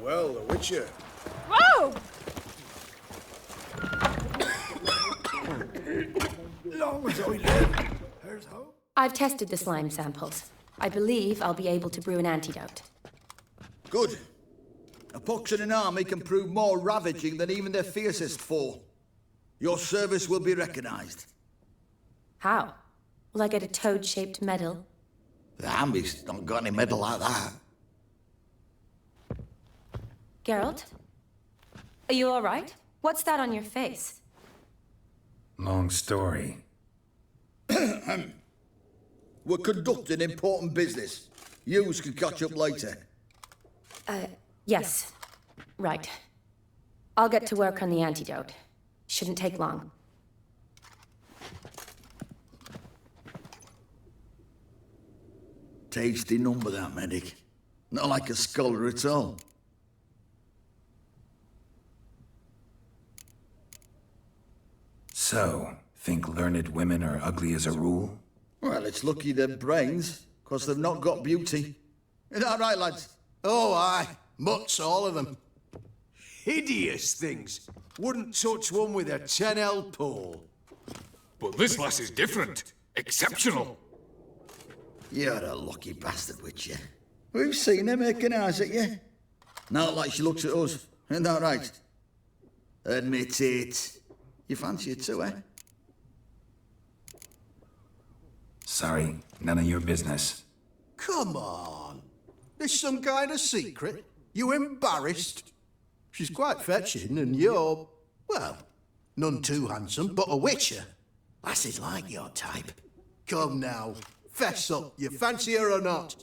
well, the Witcher. Whoa! Long as I live, there's hope. I've tested the slime samples. I believe I'll be able to brew an antidote. Good. A pox in an army can prove more ravaging than even their fiercest foe. Your service will be recognized. How? Will I get a toad-shaped medal? The army's not got any medal like that. Geralt? Are you all right? What's that on your face? Long story. We're conducting important business. Yous can catch up later. Yes. Right. I'll get to work on the antidote. Shouldn't take long. Tasty number, that medic. Not like a scholar at all. So, think learned women are ugly as a rule? Well, it's lucky they've brains, 'cause they've not got beauty. Is that right, lads? Oh, aye. Mutts, all of them. Hideous things. Wouldn't touch one with a 10L pole. But this lass is different. Exceptional. You're a lucky bastard, Witcher. We've seen her making eyes at you. Not like she looks at us. Isn't that right? Admit it. You fancy it too, eh? Sorry, none of your business. Come on. There's some kind of secret. You embarrassed? She's quite fetching, and you're, well, none too handsome, but a Witcher. Lasses like your type. Come now, fess up. You fancy her or not?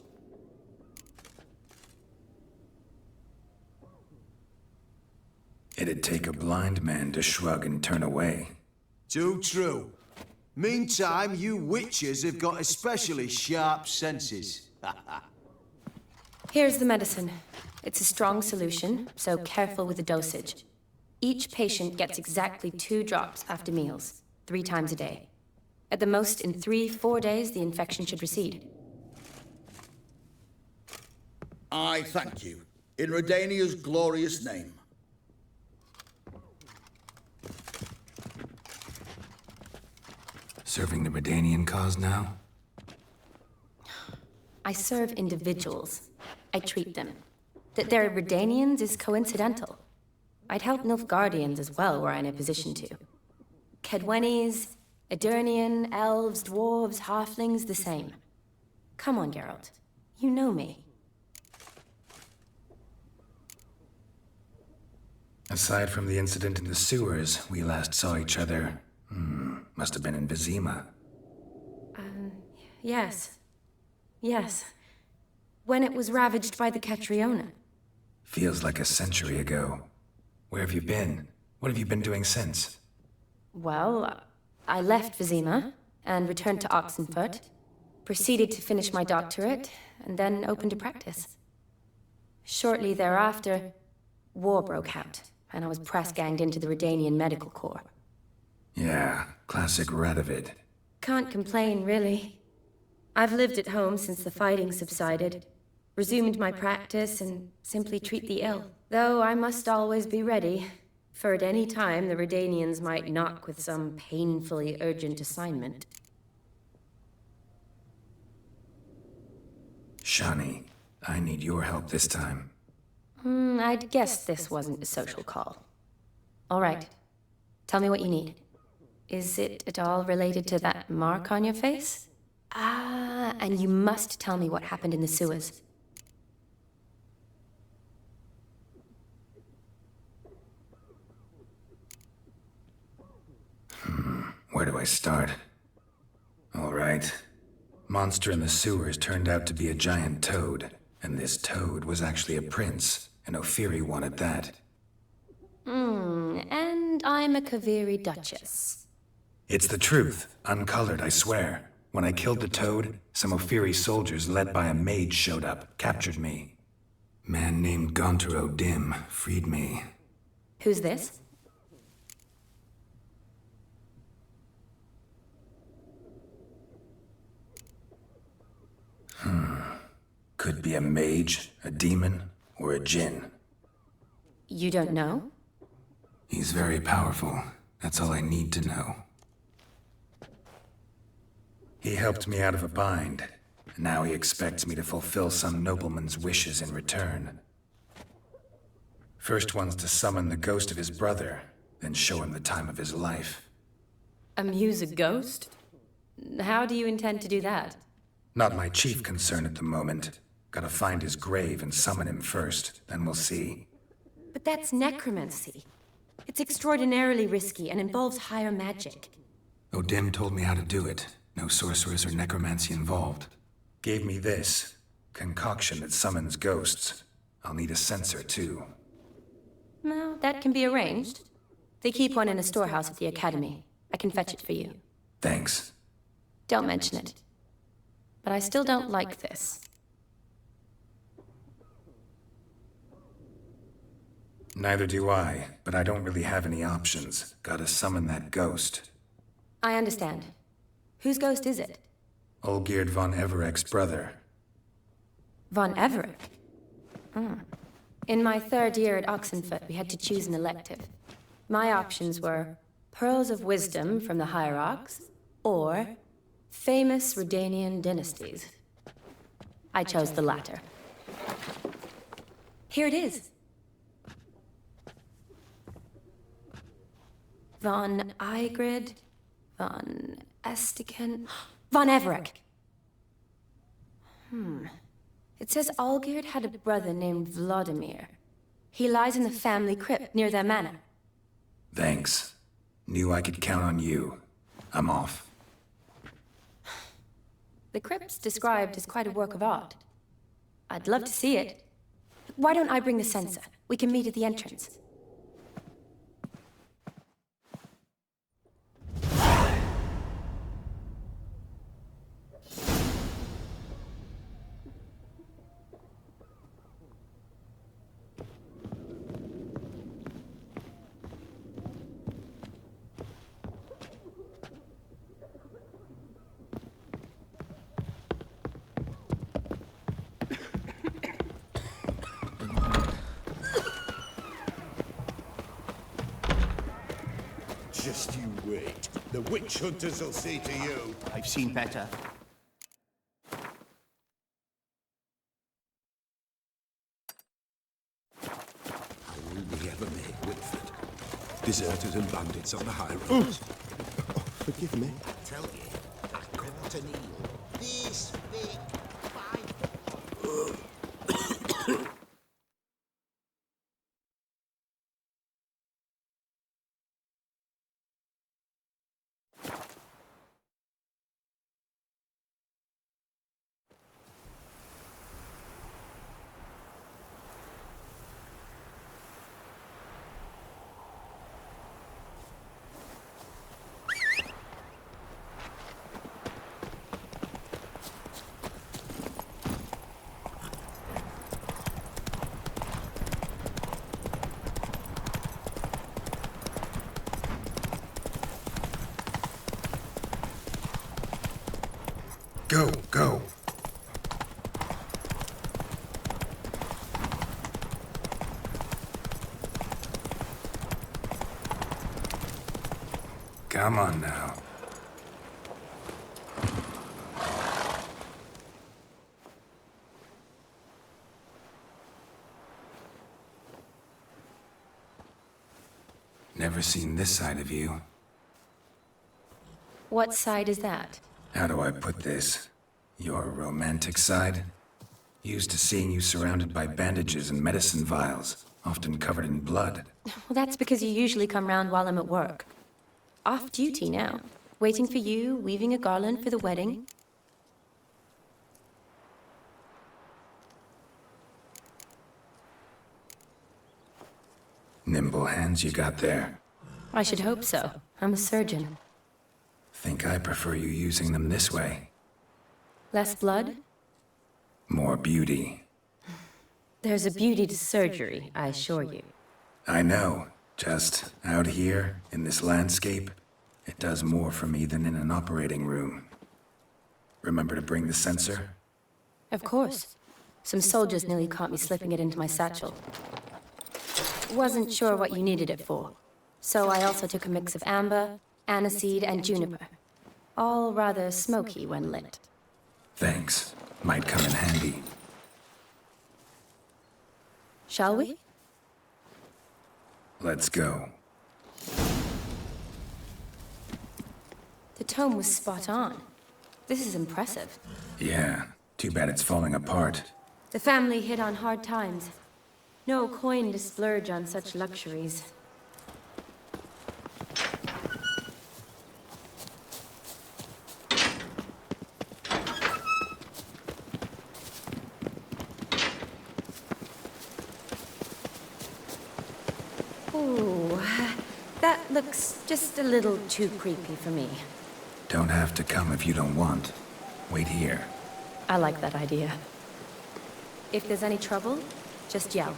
It'd take a blind man to shrug and turn away. Too true. Meantime, you witches have got especially sharp senses. Here's the medicine. It's a strong solution, so careful with the dosage. Each patient gets exactly 2 drops after meals, 3 times a day. At the most, in 3-4 days, the infection should recede. I thank you. In Redania's glorious name. Serving the Redanian cause now? I serve individuals. I treat them. That they're Redanians is coincidental. I'd help Nilfgaardians as well, were I in a position to. Kedwenis, Edirnian, elves, dwarves, halflings, the same. Come on, Geralt. You know me. Aside from the incident in the sewers, we last saw each other. Must have been in Vizima. Yes. Yes. When it was ravaged by the Catriona. Feels like a century ago. Where have you been? What have you been doing since? Well, I left Vizima and returned to Oxenfurt, proceeded to finish my doctorate, and then opened a practice. Shortly thereafter, war broke out, and I was press-ganged into the Redanian Medical Corps. Yeah, classic Radovid. Can't complain, really. I've lived at home since the fighting subsided, resumed my practice, and simply treat the ill. Though I must always be ready, for at any time the Redanians might knock with some painfully urgent assignment. Shani, I need your help this time. I'd guessed this wasn't a social call. All right. Tell me what you need. Is it at all related to that mark on your face? Ah, and you must tell me what happened in the sewers. Where do I start? All right. Monster in the sewers turned out to be a giant toad, and this toad was actually a prince, and Ophiri wanted that. And I'm a Kaviri Duchess. It's the truth, uncolored, I swear. When I killed the toad, some Ophiri soldiers led by a mage showed up, captured me. Man named Gaunter O'Dimm freed me. Who's this? Could be a mage, a demon, or a djinn. You don't know? He's very powerful. That's all I need to know. He helped me out of a bind, and now he expects me to fulfill some nobleman's wishes in return. First one's to summon the ghost of his brother, then show him the time of his life. Amuse a ghost? How do you intend to do that? Not my chief concern at the moment. Gotta find his grave and summon him first, then we'll see. But that's necromancy. It's extraordinarily risky and involves higher magic. O'Dimm told me how to do it. No sorcerers or necromancy involved. Gave me this concoction that summons ghosts. I'll need a censer, too. Well, that can be arranged. They keep one in a storehouse at the academy. I can fetch it for you. Thanks. Don't mention it. But I still don't like this. Neither do I, but I don't really have any options. Gotta summon that ghost. I understand. Whose ghost is it? Olgierd von Everec's brother. Von Everec? In my third year at Oxenfurt, we had to choose an elective. My options were Pearls of Wisdom from the Hierarchs, or Famous Redanian Dynasties. I chose the latter. Here it is. Von Igrid, von Estiken, von Everec. It says Olgierd had a brother named Vladimir. He lies in the family crypt near their manor. Thanks. Knew I could count on you. I'm off. The crypt's described as quite a work of art. I'd love to see it. Why don't I bring the censer? We can meet at the entrance. Just you wait. The witch hunters will see to you. I've seen better. How will we ever make Whitford? Deserters and bandits on the high roads. Forgive me. I tell you, I caught an eel. This big, 5 Go, go. Come on now. Never seen this side of you. What side is that? How do I put this? Your romantic side? Used to seeing you surrounded by bandages and medicine vials, often covered in blood. Well, that's because you usually come round while I'm at work. Off duty now. Waiting for you, weaving a garland for the wedding. Nimble hands you got there. I should hope so. I'm a surgeon. Think I prefer you using them this way. Less blood? More beauty. There's a beauty to surgery, I assure you. I know. Just out here, in this landscape, it does more for me than in an operating room. Remember to bring the censer? Of course. Some soldiers nearly caught me slipping it into my satchel. Wasn't sure what you needed it for. So I also took a mix of amber, aniseed, and juniper. All rather smoky when lit. Thanks. Might come in handy. Shall we? Let's go. The tome was spot on. This is impressive. Yeah, too bad it's falling apart. The family hit on hard times. No coin to splurge on such luxuries. Ooh, that looks just a little too creepy for me. Don't have to come if you don't want. Wait here. I like that idea. If there's any trouble, just yell.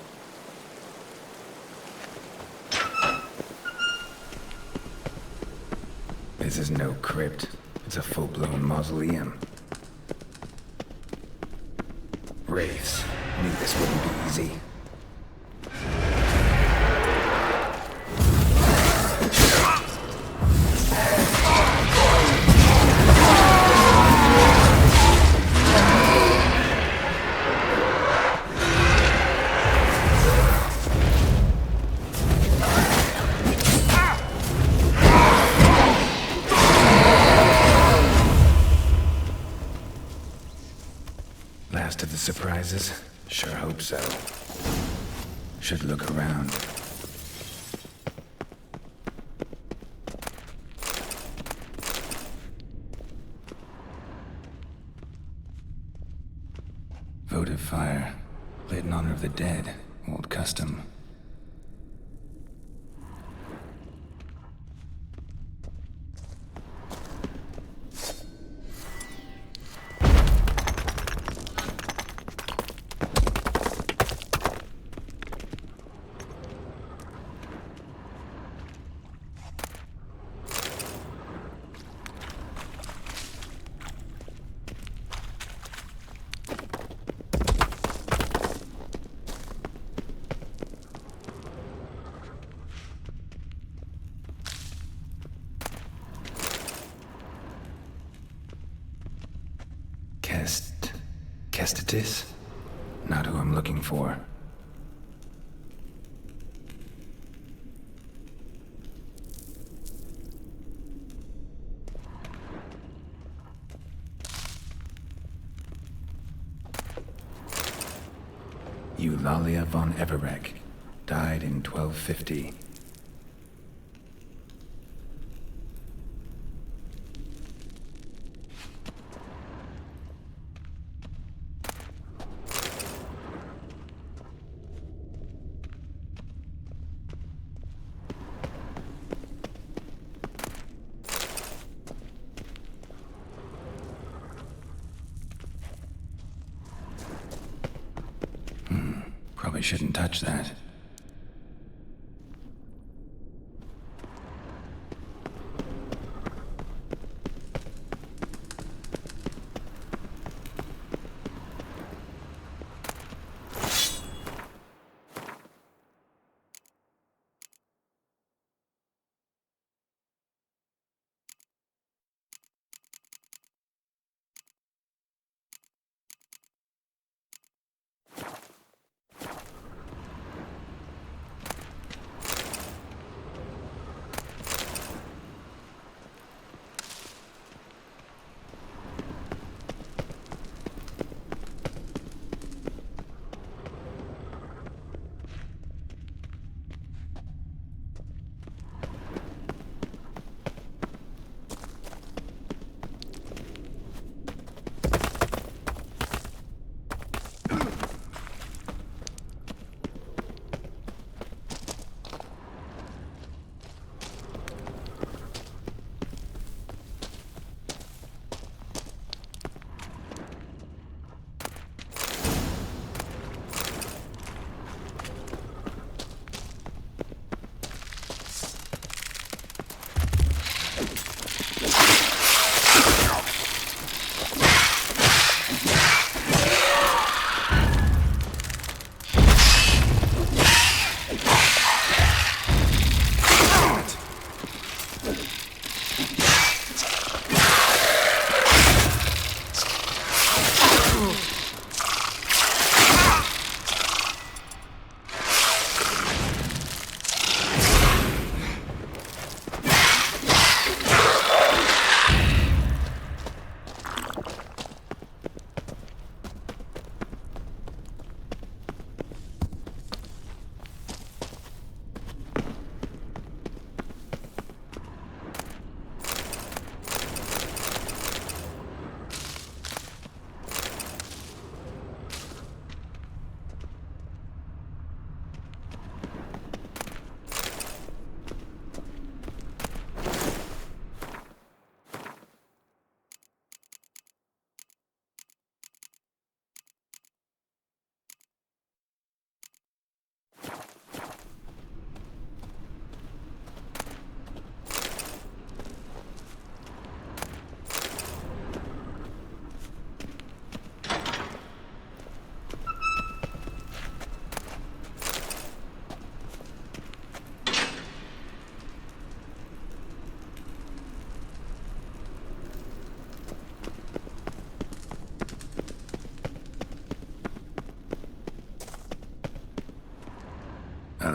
This is no crypt. It's a full-blown mausoleum. Wraiths. Knew this wouldn't be easy. Last of the surprises? Sure hope so. Should look around. Votive fire. Lit in honor of the dead. Old custom. Kestatis? Not who I'm looking for. Geralt von Everec. Died in 1250. Probably shouldn't touch that.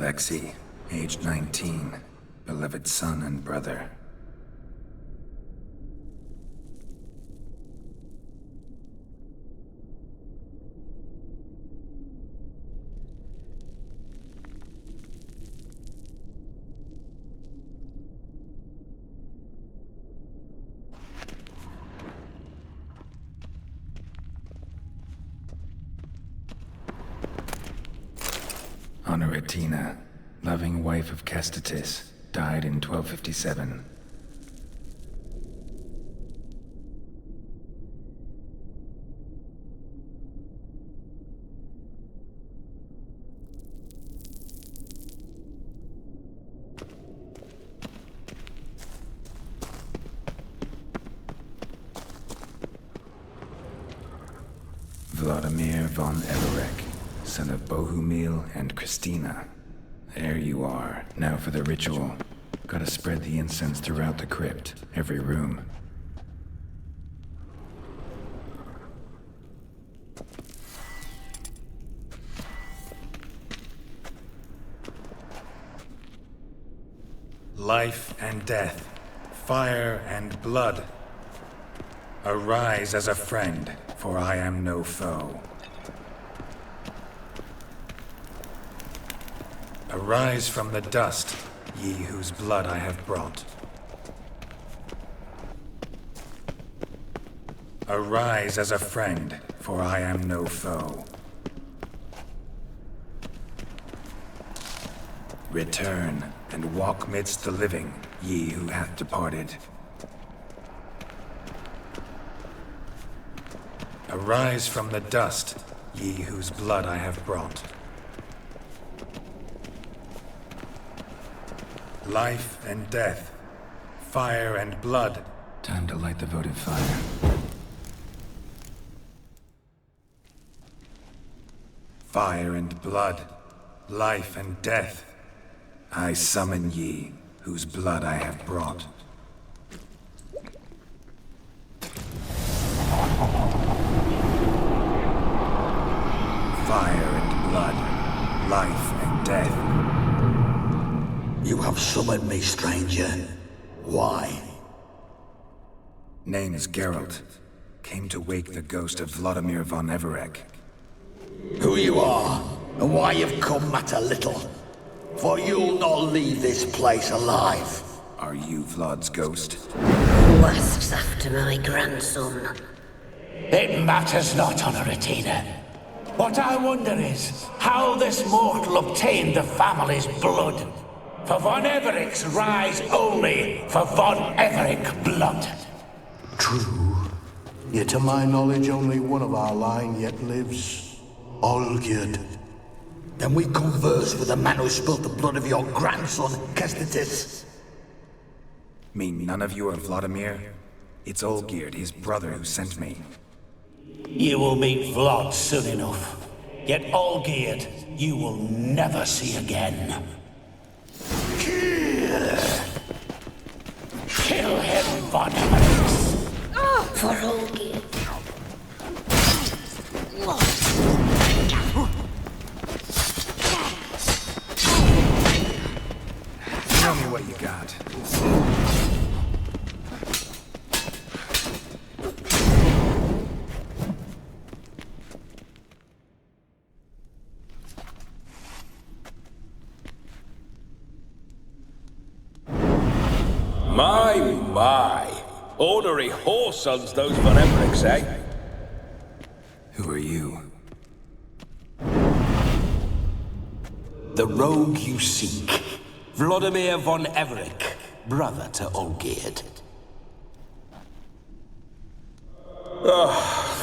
Alexei, age 19, beloved son and brother. Honoratina, loving wife of Kestatis, died in 1257. Vladimir von Everec, son of Bohumil and Christina. There you are. Now for the ritual. Gotta spread the incense throughout the crypt, every room. Life and death, fire and blood. Arise as a friend, for I am no foe. Arise from the dust, ye whose blood I have brought. Arise as a friend, for I am no foe. Return, and walk midst the living, ye who hath departed. Arise from the dust, ye whose blood I have brought. Life and death, fire and blood. Time to light the votive fire. Fire and blood, life and death. I summon ye, whose blood I have brought. Fire and blood, life and death. You have summoned me, stranger. Why? Name is Geralt. Came to wake the ghost of Vladimir von Everec. Who you are, and why you've come matter little. For you'll not leave this place alive. Are you Vlad's ghost? Who asks after my grandson? It matters not, Honoratina. What I wonder is how this mortal obtained the family's blood. For von Everec's rise only for von Everec blood. True. Yet to my knowledge, only one of our line yet lives. Olgierd. Then we converse with the man who spilled the blood of your grandson, Kestatis. Mean none of you are Vladimir? It's Olgierd, his brother, who sent me. You will meet Vlad soon enough. Yet Olgierd, you will never see again. Kill him, von Everec. For Olgierd. Tell me what you got. My. Ornery whoresons those von Everecs, eh? Who are you? The rogue you seek. Vladimir von Everec, brother to Olgierd.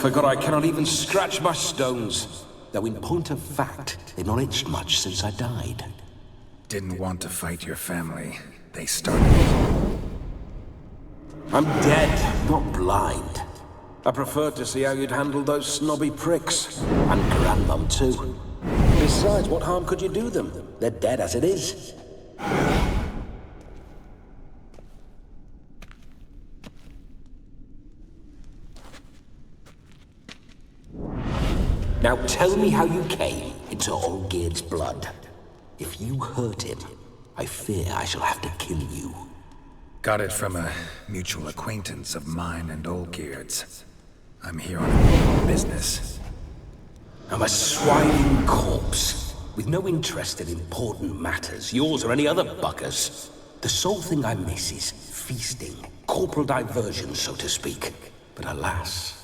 Forgot I cannot even scratch my stones. Though in point of fact, they've not itched much since I died. Didn't want to fight your family. They started it. I'm dead, not blind. I preferred to see how you'd handle those snobby pricks. And Grandmum, too. Besides, what harm could you do them? They're dead as it is. Now tell me how you came into Olgierd's blood. If you hurt him, I fear I shall have to kill you. Got it from a mutual acquaintance of mine and Olgierd's. I'm here on business. I'm a swiding corpse, with no interest in important matters, yours or any other buggers. The sole thing I miss is feasting, corporal diversion, so to speak. But alas...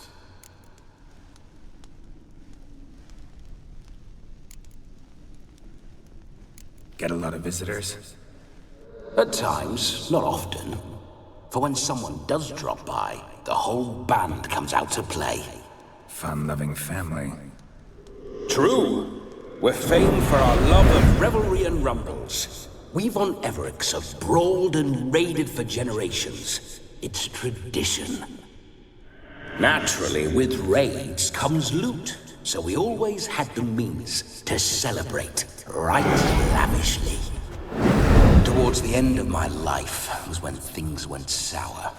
Get a lot of visitors? At times, not often. For when someone does drop by, the whole band comes out to play. Fun-loving family. True. We're famed for our love of revelry and rumbles. We von Everecs have brawled and raided for generations. It's tradition. Naturally, with raids comes loot, so we always had the means to celebrate right lavishly. Towards the end of my life was when things went sour.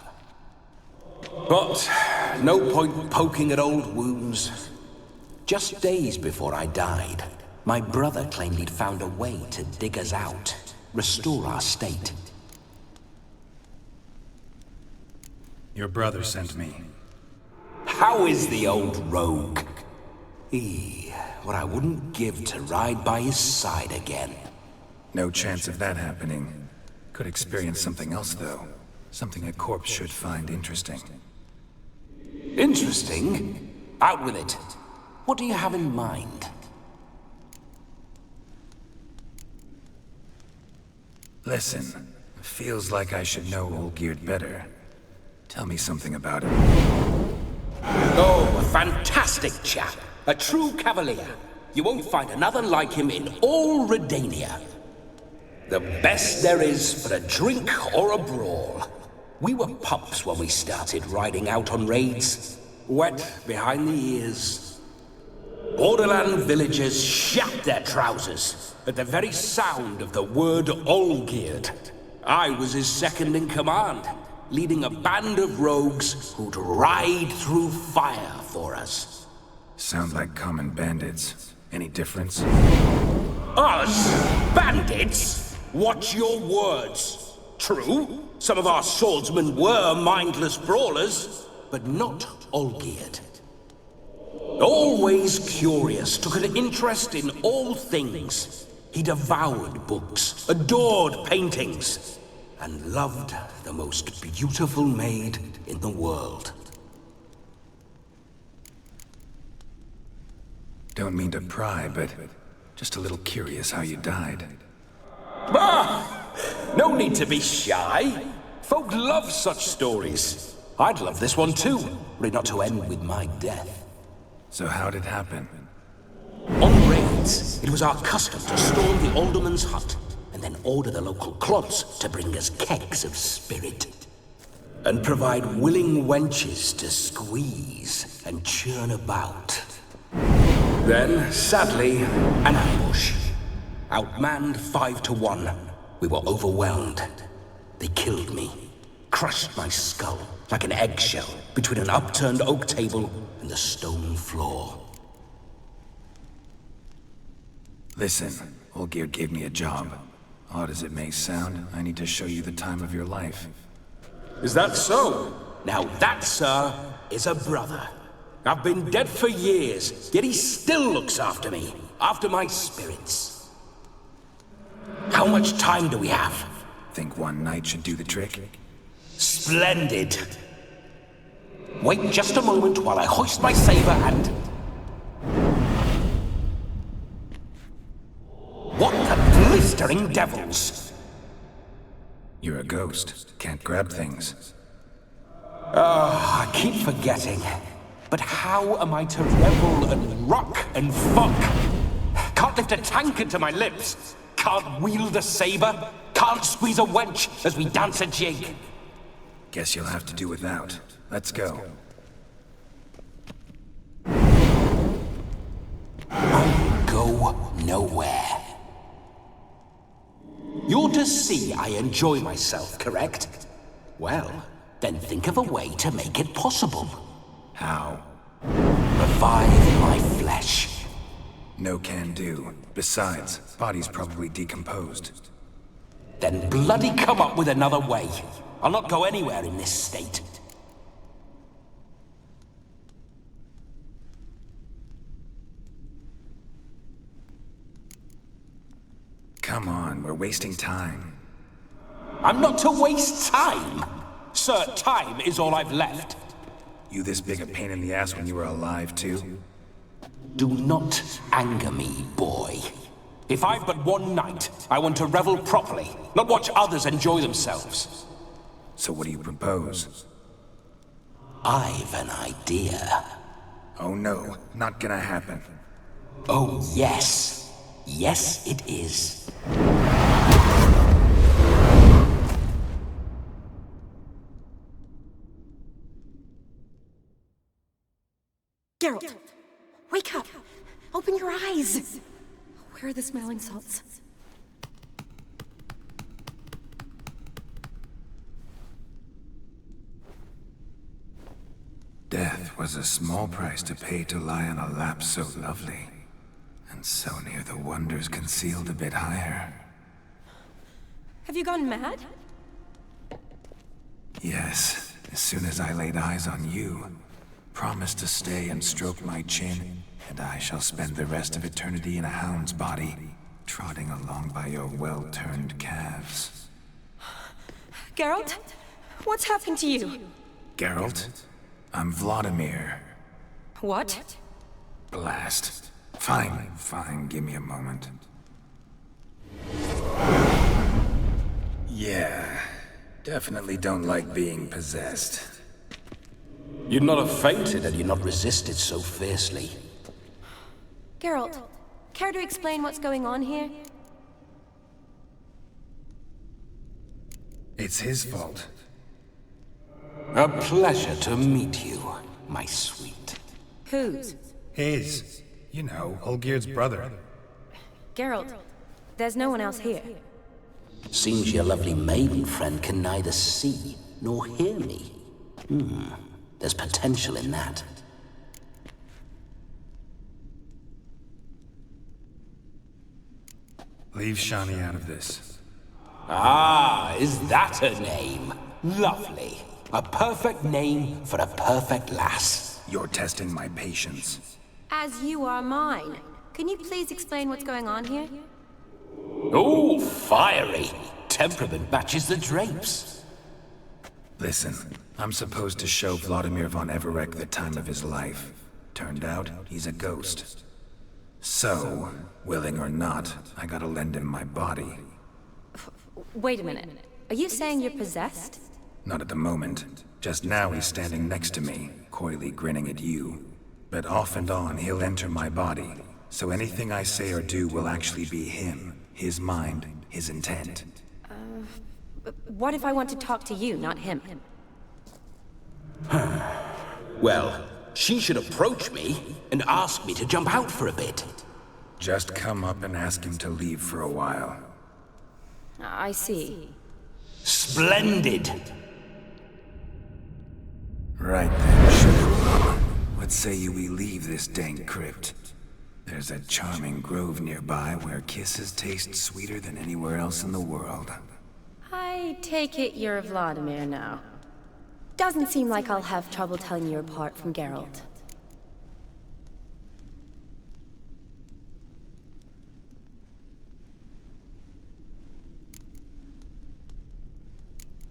But no point poking at old wounds. Just days before I died, my brother claimed he'd found a way to dig us out, restore our state. Your brother sent me. How is the old rogue? What I wouldn't give to ride by his side again. No chance of that happening. Could experience something else, though. Something a corpse should find interesting. Interesting? Out with it. What do you have in mind? Listen, feels like I should know Olgierd better. Tell me something about him. Oh, a fantastic chap. A true cavalier. You won't find another like him in all Redania. The best there is for a drink or a brawl. We were pups when we started riding out on raids. Wet behind the ears. Borderland villagers shat their trousers at the very sound of the word Olgierd. I was his second in command, leading a band of rogues who'd ride through fire for us. Sound like common bandits. Any difference? Us? Bandits? Watch your words. True, some of our swordsmen were mindless brawlers, but not Olgierd. Always curious, took an interest in all things. He devoured books, adored paintings, and loved the most beautiful maid in the world. Don't mean to pry, but just a little curious how you died. No need to be shy. Folk love such stories. I'd love this one too, were it not to end with my death. So how'd it happen? On raids, it was our custom to storm the alderman's hut, and then order the local clods to bring us kegs of spirit. And provide willing wenches to squeeze and churn about. Then, sadly, an ambush. Outmanned 5-1. We were overwhelmed. They killed me. Crushed my skull like an eggshell between an upturned oak table and the stone floor. Listen, Olgierd gave me a job. Odd as it may sound, I need to show you the time of your life. Is that so? Now that, sir, is a brother. I've been dead for years, yet he still looks after me, after my spirits. How much time do we have? Think one night should do the trick? Splendid. Wait just a moment while I hoist my saber and... What the blistering devils? You're a ghost. Can't grab things. I keep forgetting. But how am I to revel and rock and fuck? Can't lift a tankard to my lips. Can't wield a saber. Can't squeeze a wench as we dance a jig. Guess you'll have to do without. Let's go. I'll go nowhere. You're to see I enjoy myself, correct? Well, then think of a way to make it possible. How? Revive my flesh. No can do. Besides, body's probably decomposed. Then bloody come up with another way. I'll not go anywhere in this state. Come on, we're wasting time. I'm not to waste time! Sir, time is all I've left. You this big a pain in the ass when you were alive, too? Do not anger me, boy. If I've but one night, I want to revel properly, not watch others enjoy themselves. So what do you propose? I've an idea. Oh no, not gonna happen. Oh yes. Yes, it is. Geralt! Wake up! Open your eyes! Where are the smelling salts? Death was a small price to pay to lie on a lap so lovely, and so near the wonders concealed a bit higher. Have you gone mad? Yes, as soon as I laid eyes on you, promise to stay and stroke my chin, and I shall spend the rest of eternity in a hound's body, trotting along by your well-turned calves. Geralt? What's happened to you? Geralt? I'm Vladimir. What? Blast. Fine, give me a moment. Yeah, definitely don't like being possessed. You'd not have fainted had you not resisted so fiercely. Geralt, care to explain what's going on here? It's his fault. A pleasure to meet you, my sweet. Whose? His. You know, Olgierd's brother. Geralt, there's no one else here. Seems your lovely maiden friend can neither see nor hear me. There's potential in that. Leave Shani out of this. Ah, is that her name? Lovely. A perfect name for a perfect lass. You're testing my patience. As you are mine. Can you please explain what's going on here? Oh, fiery. Temperament matches the drapes. Listen, I'm supposed to show Vladimir von Everec the time of his life. Turned out, he's a ghost. So, willing or not, I gotta lend him my body. Wait a minute. Are you saying you're possessed? Not at the moment. Just now he's standing next to me, coyly grinning at you. But off and on, he'll enter my body. So anything I say or do will actually be him. His mind, his intent. What if I want to talk to you, not him? Well, she should approach me and ask me to jump out for a bit. Just come up and ask him to leave for a while. I see. Splendid! Right then, sugar. What say you we leave this dank crypt? There's a charming grove nearby where kisses taste sweeter than anywhere else in the world. I take it you're Vladimir now. Doesn't seem like I'll have trouble telling you apart from Geralt.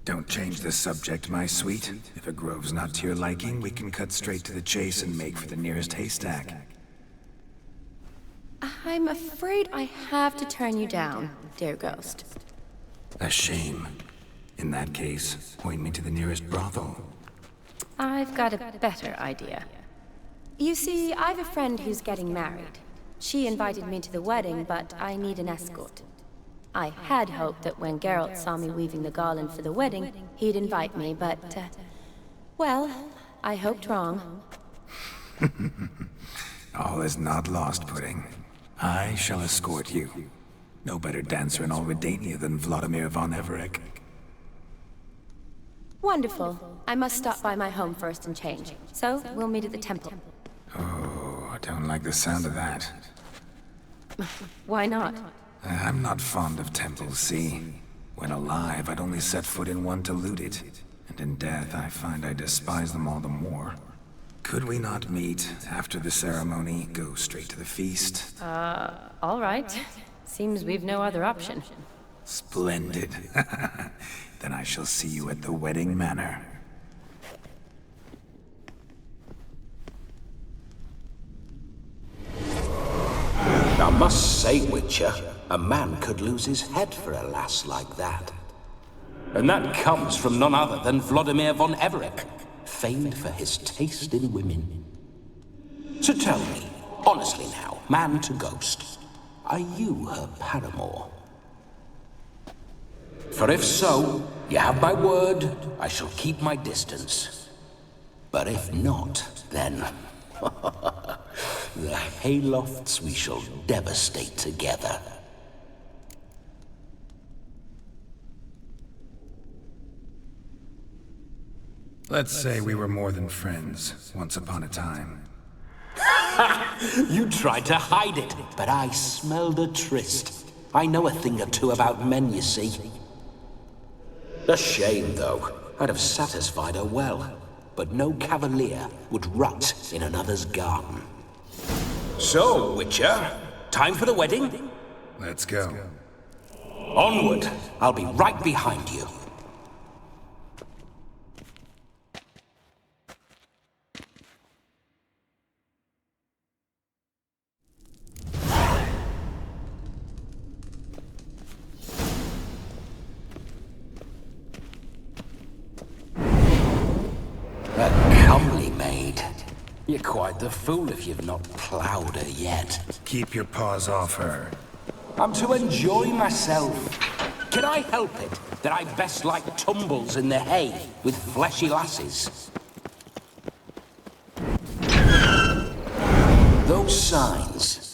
Don't change the subject, my sweet. If a grove's not to your liking, we can cut straight to the chase and make for the nearest haystack. I'm afraid I have to turn you down, dear ghost. A shame. In that case, point me to the nearest brothel. I've got a better idea. You see, I've a friend who's getting married. She invited me to the wedding, but I need an escort. I had hoped that when Geralt saw me weaving the garland for the wedding, he'd invite me, but, well, I hoped wrong. All is not lost, Pudding. I shall escort you. No better dancer in all Redania than Vladimir von Everec. Wonderful. I must stop by my home first and change. So, we'll meet at the temple. Oh, I don't like the sound of that. Why not? I'm not fond of temples, see? When alive, I'd only set foot in one to loot it. And in death, I find I despise them all the more. Could we not meet after the ceremony, go straight to the feast? All right. Seems we've no other option. Splendid. Then I shall see you at the wedding manor. I must say, Witcher, a man could lose his head for a lass like that. And that comes from none other than Vladimir von Everec, famed for his taste in women. So tell me, honestly now, man to ghost, are you her paramour? For if so, you have my word, I shall keep my distance. But if not, then... the haylofts we shall devastate together. Let's say we were more than friends, once upon a time. You tried to hide it, but I smelled a tryst. I know a thing or two about men, you see. A shame, though. I'd have satisfied her well. But no cavalier would rot in another's garden. So, Witcher, time for the wedding? Let's go. Onward! I'll be right behind you. You're quite the fool if you've not ploughed her yet. Keep your paws off her. I'm to enjoy myself. Can I help it that I best like tumbles in the hay with fleshy lasses? Those signs...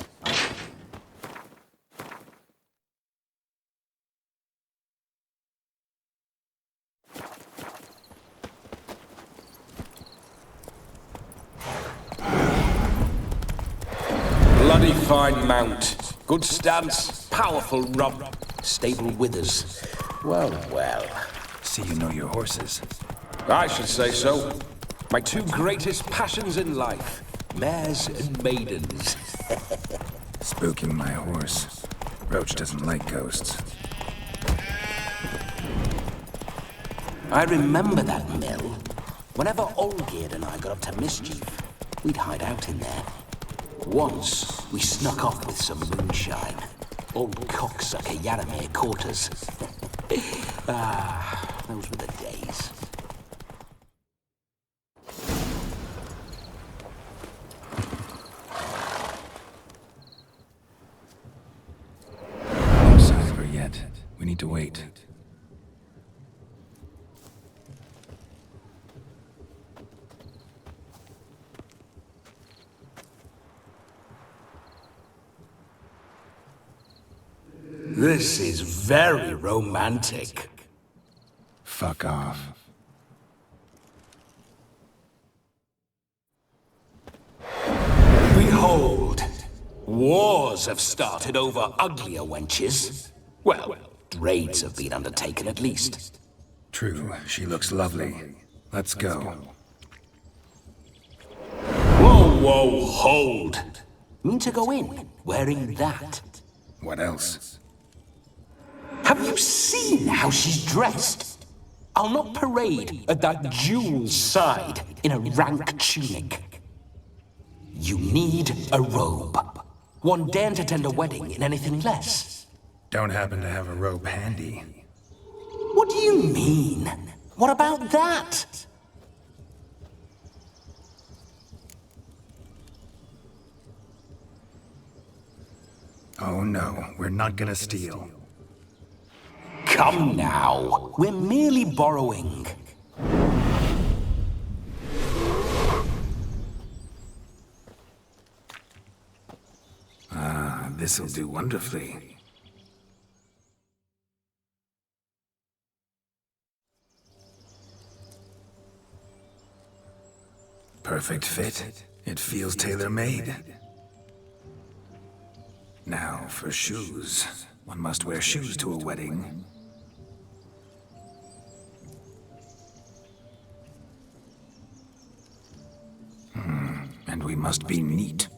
Bloody fine mount. Good stance, powerful rump, stable withers. Well, well. See you know your horses. I should say so. My two greatest passions in life. Mares and maidens. Spooking my horse. Roach doesn't like ghosts. I remember that mill. Whenever Olgierd and I got up to mischief, we'd hide out in there. Once, we snuck off with some moonshine. Old cocksucker Yaramir caught us. Those were the days. No sign of her yet. We need to wait. This is very romantic. Fuck off. Behold, wars have started over uglier wenches. Well, raids have been undertaken at least. True, she looks lovely. Let's go. Whoa, whoa, hold. Mean to go in, wearing that? What else? Have you seen how she's dressed? I'll not parade at that jewel's side in a rank tunic. You need a robe. One daren't attend a wedding in anything less. Don't happen to have a robe handy. What do you mean? What about that? Oh no, we're not gonna steal. Come now, we're merely borrowing. Ah, this'll do wonderfully. Perfect fit. It feels tailor-made. Now for shoes. One must wear shoes to a wedding. And we must be neat.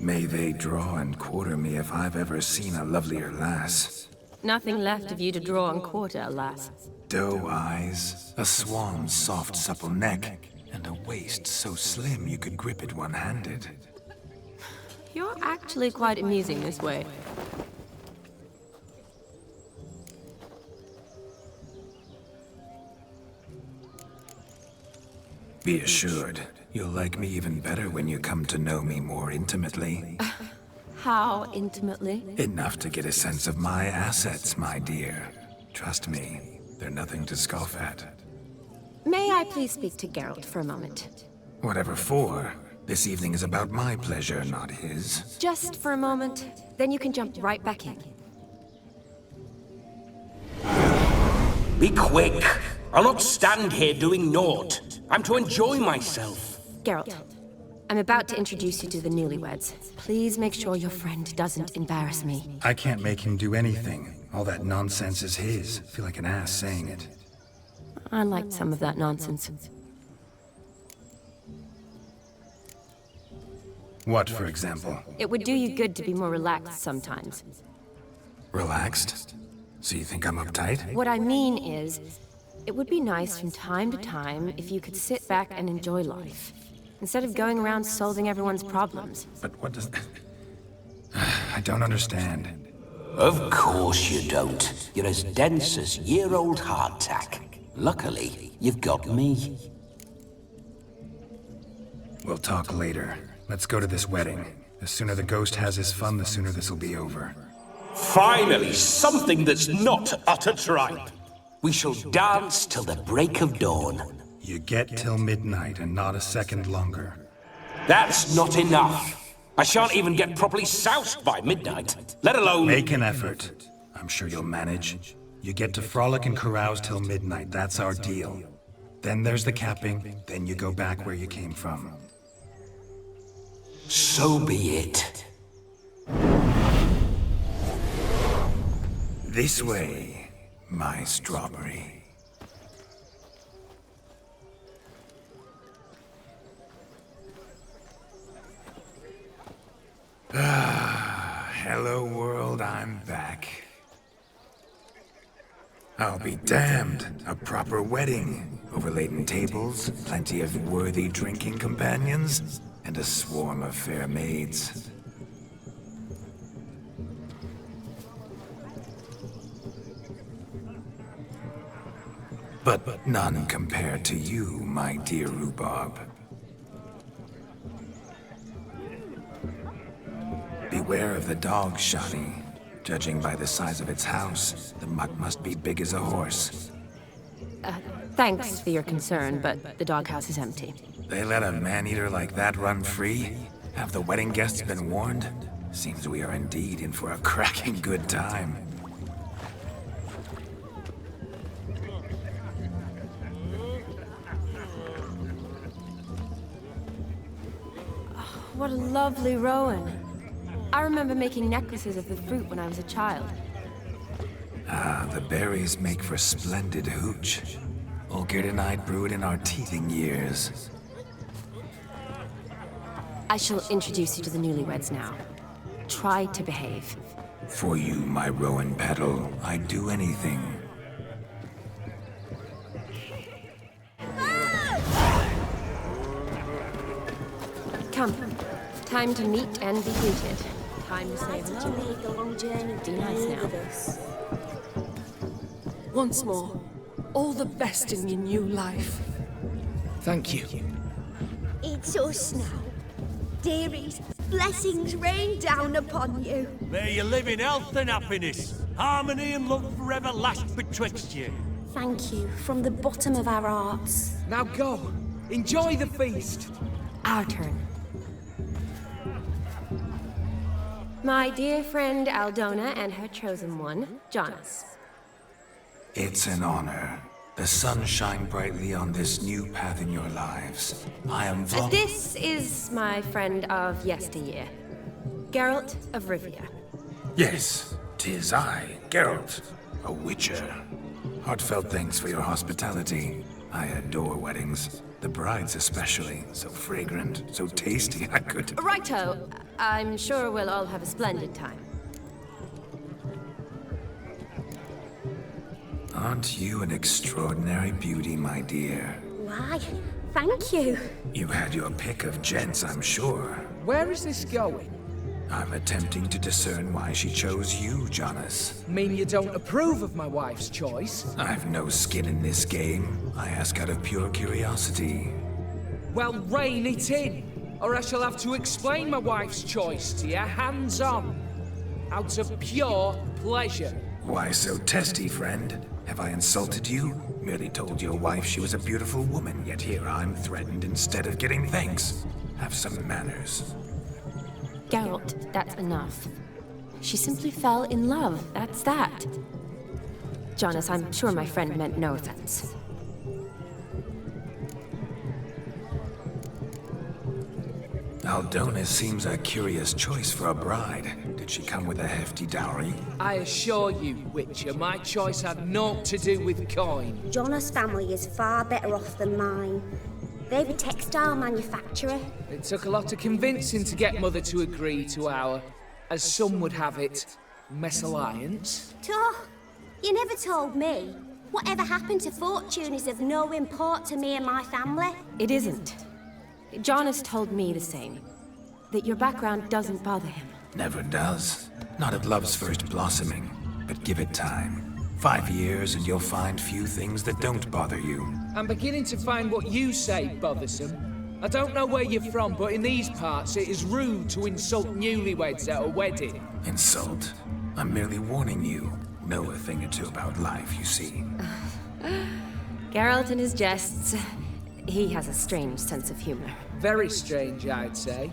May they draw and quarter me if I've ever seen a lovelier lass. Nothing left of you to draw and quarter, alas. Doe eyes, a swan's soft supple neck, and a waist so slim you could grip it one-handed. You're actually quite amusing this way. Be assured, you'll like me even better when you come to know me more intimately. How intimately? Enough to get a sense of my assets, my dear. Trust me, they're nothing to scoff at. May I please speak to Geralt for a moment? Whatever for. This evening is about my pleasure, not his. Just for a moment, then you can jump right back in. Be quick! I'll not stand here doing naught. I'm to enjoy myself. Geralt, I'm about to introduce you to the newlyweds. Please make sure your friend doesn't embarrass me. I can't make him do anything. All that nonsense is his. I feel like an ass saying it. I liked some of that nonsense. What, for example? It would do you good to be more relaxed sometimes. Relaxed? So you think I'm uptight? What I mean is, it would be nice from time to time if you could sit back and enjoy life, instead of going around solving everyone's problems. But what does... I don't understand. Of course you don't. You're as dense as year-old hardtack. Luckily, you've got me. We'll talk later. Let's go to this wedding. The sooner the ghost has his fun, the sooner this'll be over. Finally, something that's not utter tripe. We shall dance till the break of dawn. You get till midnight and not a second longer. That's not enough. I shan't even get properly soused by midnight, let alone... Make an effort. I'm sure you'll manage. You get to frolic and carouse till midnight, that's our deal. Then there's the capping, then you go back where you came from. So be it. This way, my strawberry. Hello world, I'm back. I'll be damned. A proper wedding. Overladen tables, plenty of worthy drinking companions, and a swarm of fair maids. But none compared to you, my dear rhubarb. Beware of the dog, Shani. Judging by the size of its house, the mutt must be big as a horse. Thanks for your concern, but the doghouse is empty. They let a man-eater like that run free? Have the wedding guests been warned? Seems we are indeed in for a cracking good time. What a lovely rowan. I remember making necklaces of the fruit when I was a child. Ah, the berries make for splendid hooch. Olgierd and I brewed in our teething years. I shall introduce you to the newlyweds now. Try to behave. For you, my rowan petal, I'd do anything. Come. Time to meet and be greeted. Time to say Did you hello. make a long journey to Be nice now. with us? Once more, all the best in your new life. Thank you. It's us now. Dearies, blessings rain down upon you. May you live in health and happiness. Harmony and love forever last betwixt you. Thank you from the bottom of our hearts. Now go. Enjoy the feast. Our turn. My dear friend Aldona and her chosen one, Jonas. It's an honor. The sun shine brightly on this new path in your lives. I am This is my friend of yesteryear, Geralt of Rivia. Yes, 'tis I, Geralt, a witcher. Heartfelt thanks for your hospitality. I adore weddings. The brides especially. So fragrant, so tasty, I could... Righto. I'm sure we'll all have a splendid time. Aren't you an extraordinary beauty, my dear? Why, thank you. You had your pick of gents, I'm sure. Where is this going? I'm attempting to discern why she chose you, Jonas. Mean you don't approve of my wife's choice? I've no skin in this game. I ask out of pure curiosity. Well, rein it in, or I shall have to explain my wife's choice to you hands-on. Out of pure pleasure. Why so testy, friend? Have I insulted you? Merely told your wife she was a beautiful woman, yet here I'm threatened instead of getting thanks. Have some manners. Geralt, that's enough. She simply fell in love, that's that. Jonas, I'm sure my friend meant no offense. Aldona seems a curious choice for a bride. Did she come with a hefty dowry? I assure you, Witcher, my choice had naught to do with coin. Jonas' family is far better off than mine. They're a textile manufacturer. It took a lot of convincing to get Mother to agree to our, as some would have it, mesalliance. You never told me. Whatever happened to fortune is of no import to me and my family. It isn't. Jonas told me the same. That your background doesn't bother him. Never does. Not at love's first blossoming. But give it time. 5 years and you'll find few things that don't bother you. I'm beginning to find what you say bothersome. I don't know where you're from, but in these parts it is rude to insult newlyweds at a wedding. Insult? I'm merely warning you. Know a thing or two about life, you see. Geralt and his jests. He has a strange sense of humor. Very strange, I'd say.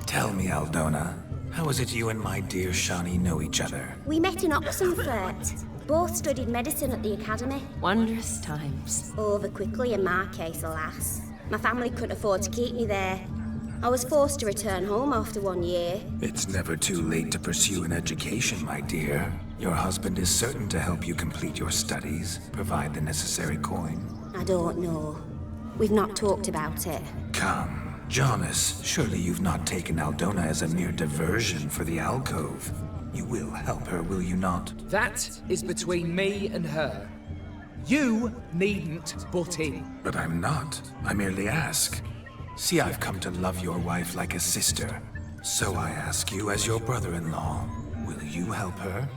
Tell me, Aldona, how is it you and my dear Shani know each other? We met in Oxenfurt. Both studied medicine at the academy. Wondrous times. Over quickly in my case, alas. My family couldn't afford to keep me there. I was forced to return home after 1 year. It's never too late to pursue an education, my dear. Your husband is certain to help you complete your studies, provide the necessary coin. I don't know. We've not talked about it. Come. Jonas, surely you've not taken Aldona as a mere diversion for the alcove. You will help her, will you not? That is between me and her. You needn't butt in. But I'm not. I merely ask. See, I've come to love your wife like a sister. So I ask you as your brother-in-law, will you help her?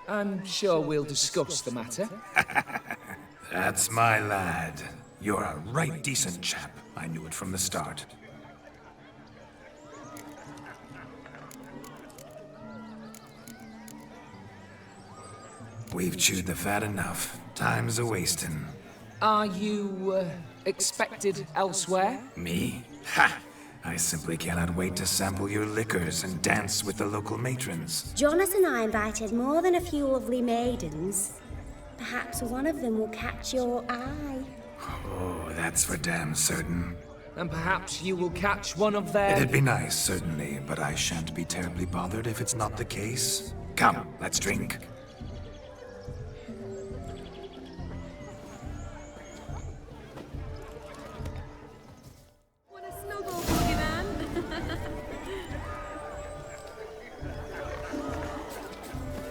I'm sure we'll discuss the matter. That's my lad. You're a right decent chap. I knew it from the start. We've chewed the fat enough. Time's a-wasting. Are you, expected elsewhere? Me? Ha! I simply cannot wait to sample your liquors and dance with the local matrons. Jonas and I invited more than a few lovely maidens. Perhaps one of them will catch your eye. Oh, that's for damn certain. And perhaps you will catch one of their... It'd be nice, certainly, but I shan't be terribly bothered if it's not the case. Come, let's drink.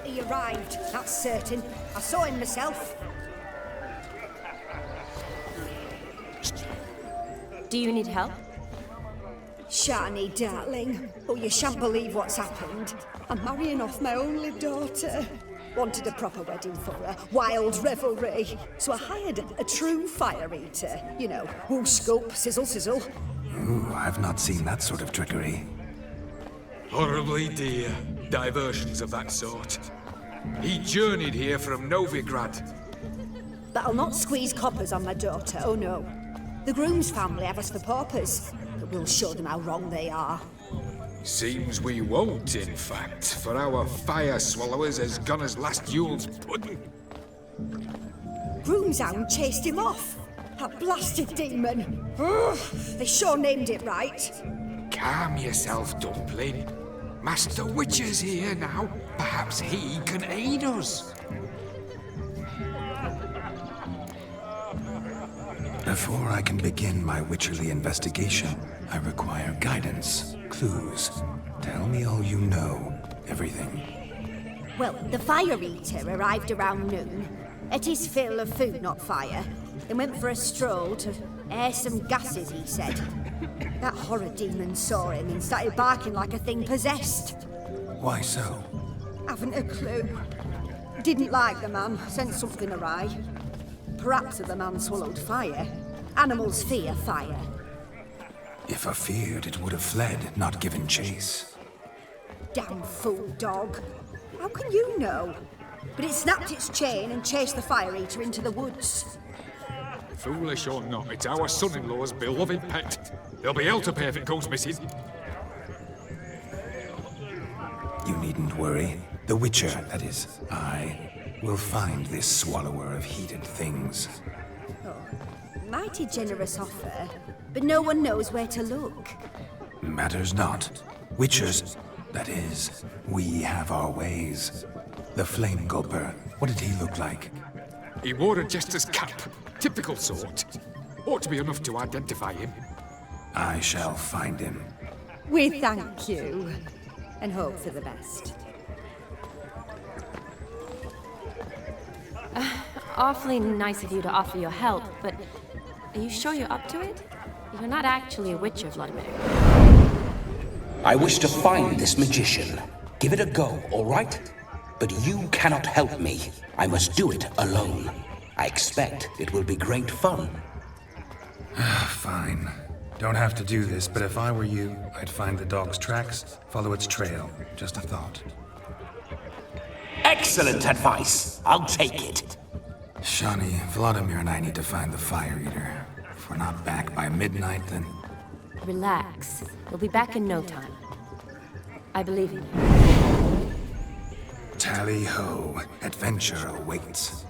He arrived, that's certain. I saw him myself. Do you need help? Shani, darling. Oh, you shan't believe what's happened. I'm marrying off my only daughter. Wanted a proper wedding for her, wild revelry. So I hired a true fire eater. You know, woo scope, sizzle, sizzle. Ooh, I've not seen that sort of trickery. Horribly dear diversions of that sort. He journeyed here from Novigrad. But I'll not squeeze coppers on my daughter, oh no. The groom's family have us for paupers, but we'll show them how wrong they are. Seems we won't, in fact, for our fire swallowers has gone as last Yule's pudding. Groom's hound chased him off. That blasted demon. Ugh, they sure named it right. Calm yourself, Dumpling. Master Witcher's here now. Perhaps he can aid us. Before I can begin my witcherly investigation, I require guidance, clues. Tell me all you know, everything. Well, the fire eater arrived around noon. Ate his fill of food, not fire. Then went for a stroll to air some gases, he said. That horror demon saw him and started barking like a thing possessed. Why so? Haven't a clue. Didn't like the man, sensed something awry. Perhaps the man swallowed fire. Animals fear fire. If I feared, it would have fled, not given chase. Damn fool dog. How can you know? But it snapped its chain and chased the fire eater into the woods. Foolish or not, it's our son-in-law's beloved pet. There'll be hell to pay if it goes missing. You needn't worry. The Witcher, that is, I, will find this swallower of heated things. Oh, mighty generous offer, but no one knows where to look. Matters not. Witchers, that is, we have our ways. The Flame Gulper, what did he look like? He wore a jester's cap. Typical sort. Ought to be enough to identify him. I shall find him. We thank you, and hope for the best. Awfully nice of you to offer your help, but are you sure you're up to it? You're not actually a witcher, Vladimir. I wish to find this magician. Give it a go, all right? But you cannot help me. I must do it alone. I expect it will be great fun. Fine. Don't have to do this, but if I were you, I'd find the dog's tracks, follow its trail. Just a thought. Excellent advice. I'll take it. Shani, Vladimir and I need to find the fire eater. If we're not back by midnight, then... Relax. We'll be back in no time. I believe in you. Tally-ho. Adventure awaits.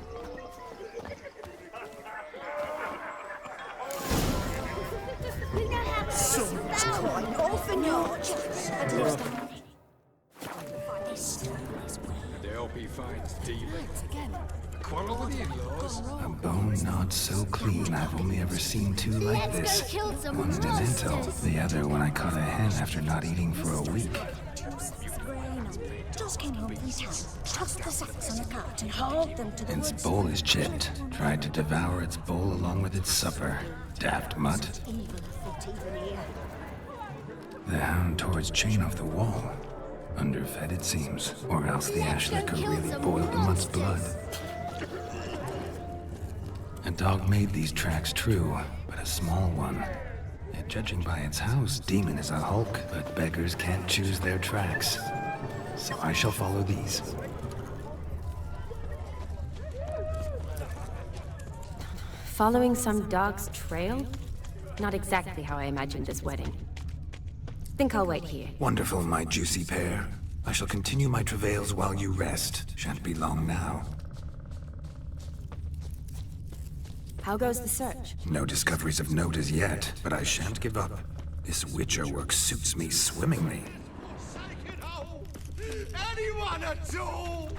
So much coin, all for naught. At least They'll be fine, demons. Quarrel with the in-laws. A bone not so clean I've only ever seen two like this. One memento, the other when I caught a hen after not eating for a week. Just came home from town, tossed the sacks on a cart and hauled them to the Its woods. bowl is chipped. Tried to devour its bowl along with its supper. Daft mutt. Evil afoot even here. The hound tore its chain off the wall. Underfed, it seems. Or else the ash liquor really boiled the mutt's blood. A dog made these tracks true, but a small one. Yet judging by its house, Demon is a hulk, but beggars can't choose their tracks. So I shall follow these. Following some dog's trail? Not exactly how I imagined this wedding. Think I'll wait here. Wonderful, my juicy pair. I shall continue my travails while you rest. Shan't be long now. How goes the search? No discoveries of note as yet, but I shan't give up. This Witcher work suits me swimmingly. Anyone at all?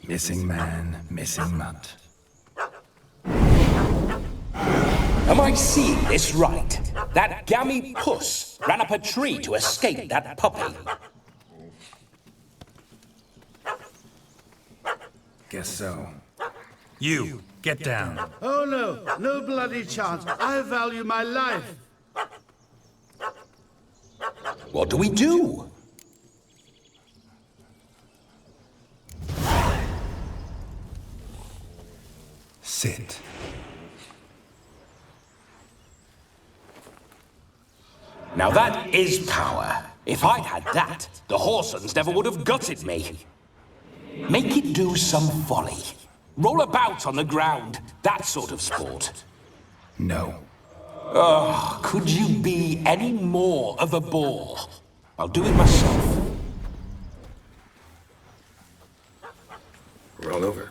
Missing man, missing mutt. Am I seeing this right? That gammy puss ran up a tree to escape that puppy. Guess so. You, get down. Oh no, no bloody chance. I value my life. What do we do? Sit. Now that is power. If I'd had that, the Horsons never would have gutted me. Make it do some folly. Roll about on the ground, that sort of sport. No. Oh, could you be any more of a bore? I'll do it myself. Roll over.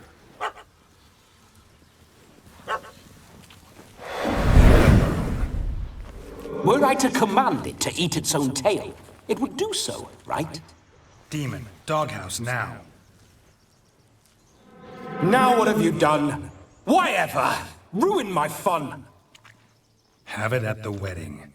Were I to command it to eat its own tail, it would do so, right? Demon, doghouse now. Now what have you done? Why ever? Ruin my fun. Have it at the wedding.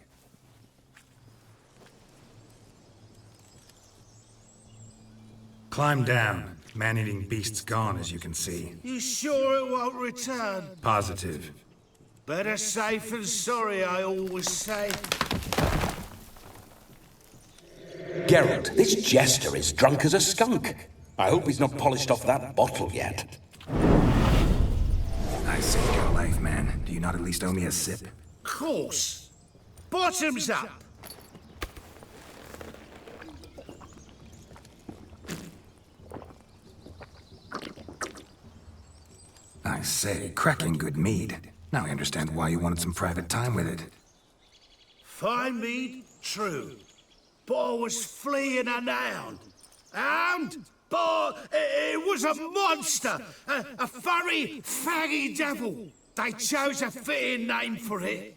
Climb down. Man-eating beast's gone, as you can see. You sure it won't return? Positive. Better safe than sorry, I always say. Geralt, this jester is drunk as a skunk. I hope he's not polished off that bottle yet. I saved your life, man. Do you not at least owe me a sip? Course. Bottoms up. I say, cracking good mead. Now I understand why you wanted some private time with it. Fine mead, true. But I was fleeing a hound. Hound? But it was a monster! A furry, faggy devil! They chose a fitting name for it.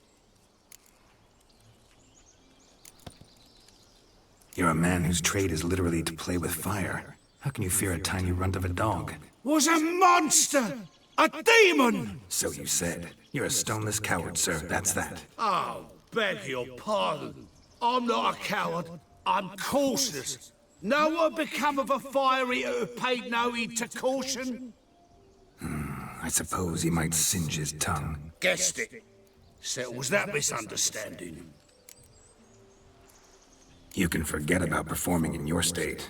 You're a man whose trade is literally to play with fire. How can you fear a tiny runt of a dog? Was a monster! A demon! So you said. You're a stoneless coward, sir. That's that. Oh, beg your pardon. I'm not a coward. I'm cautious. Know what become of a fire eater who paid no heed to caution? I suppose he might singe his tongue. Guessed it. Settles that misunderstanding. You can forget about performing in your state.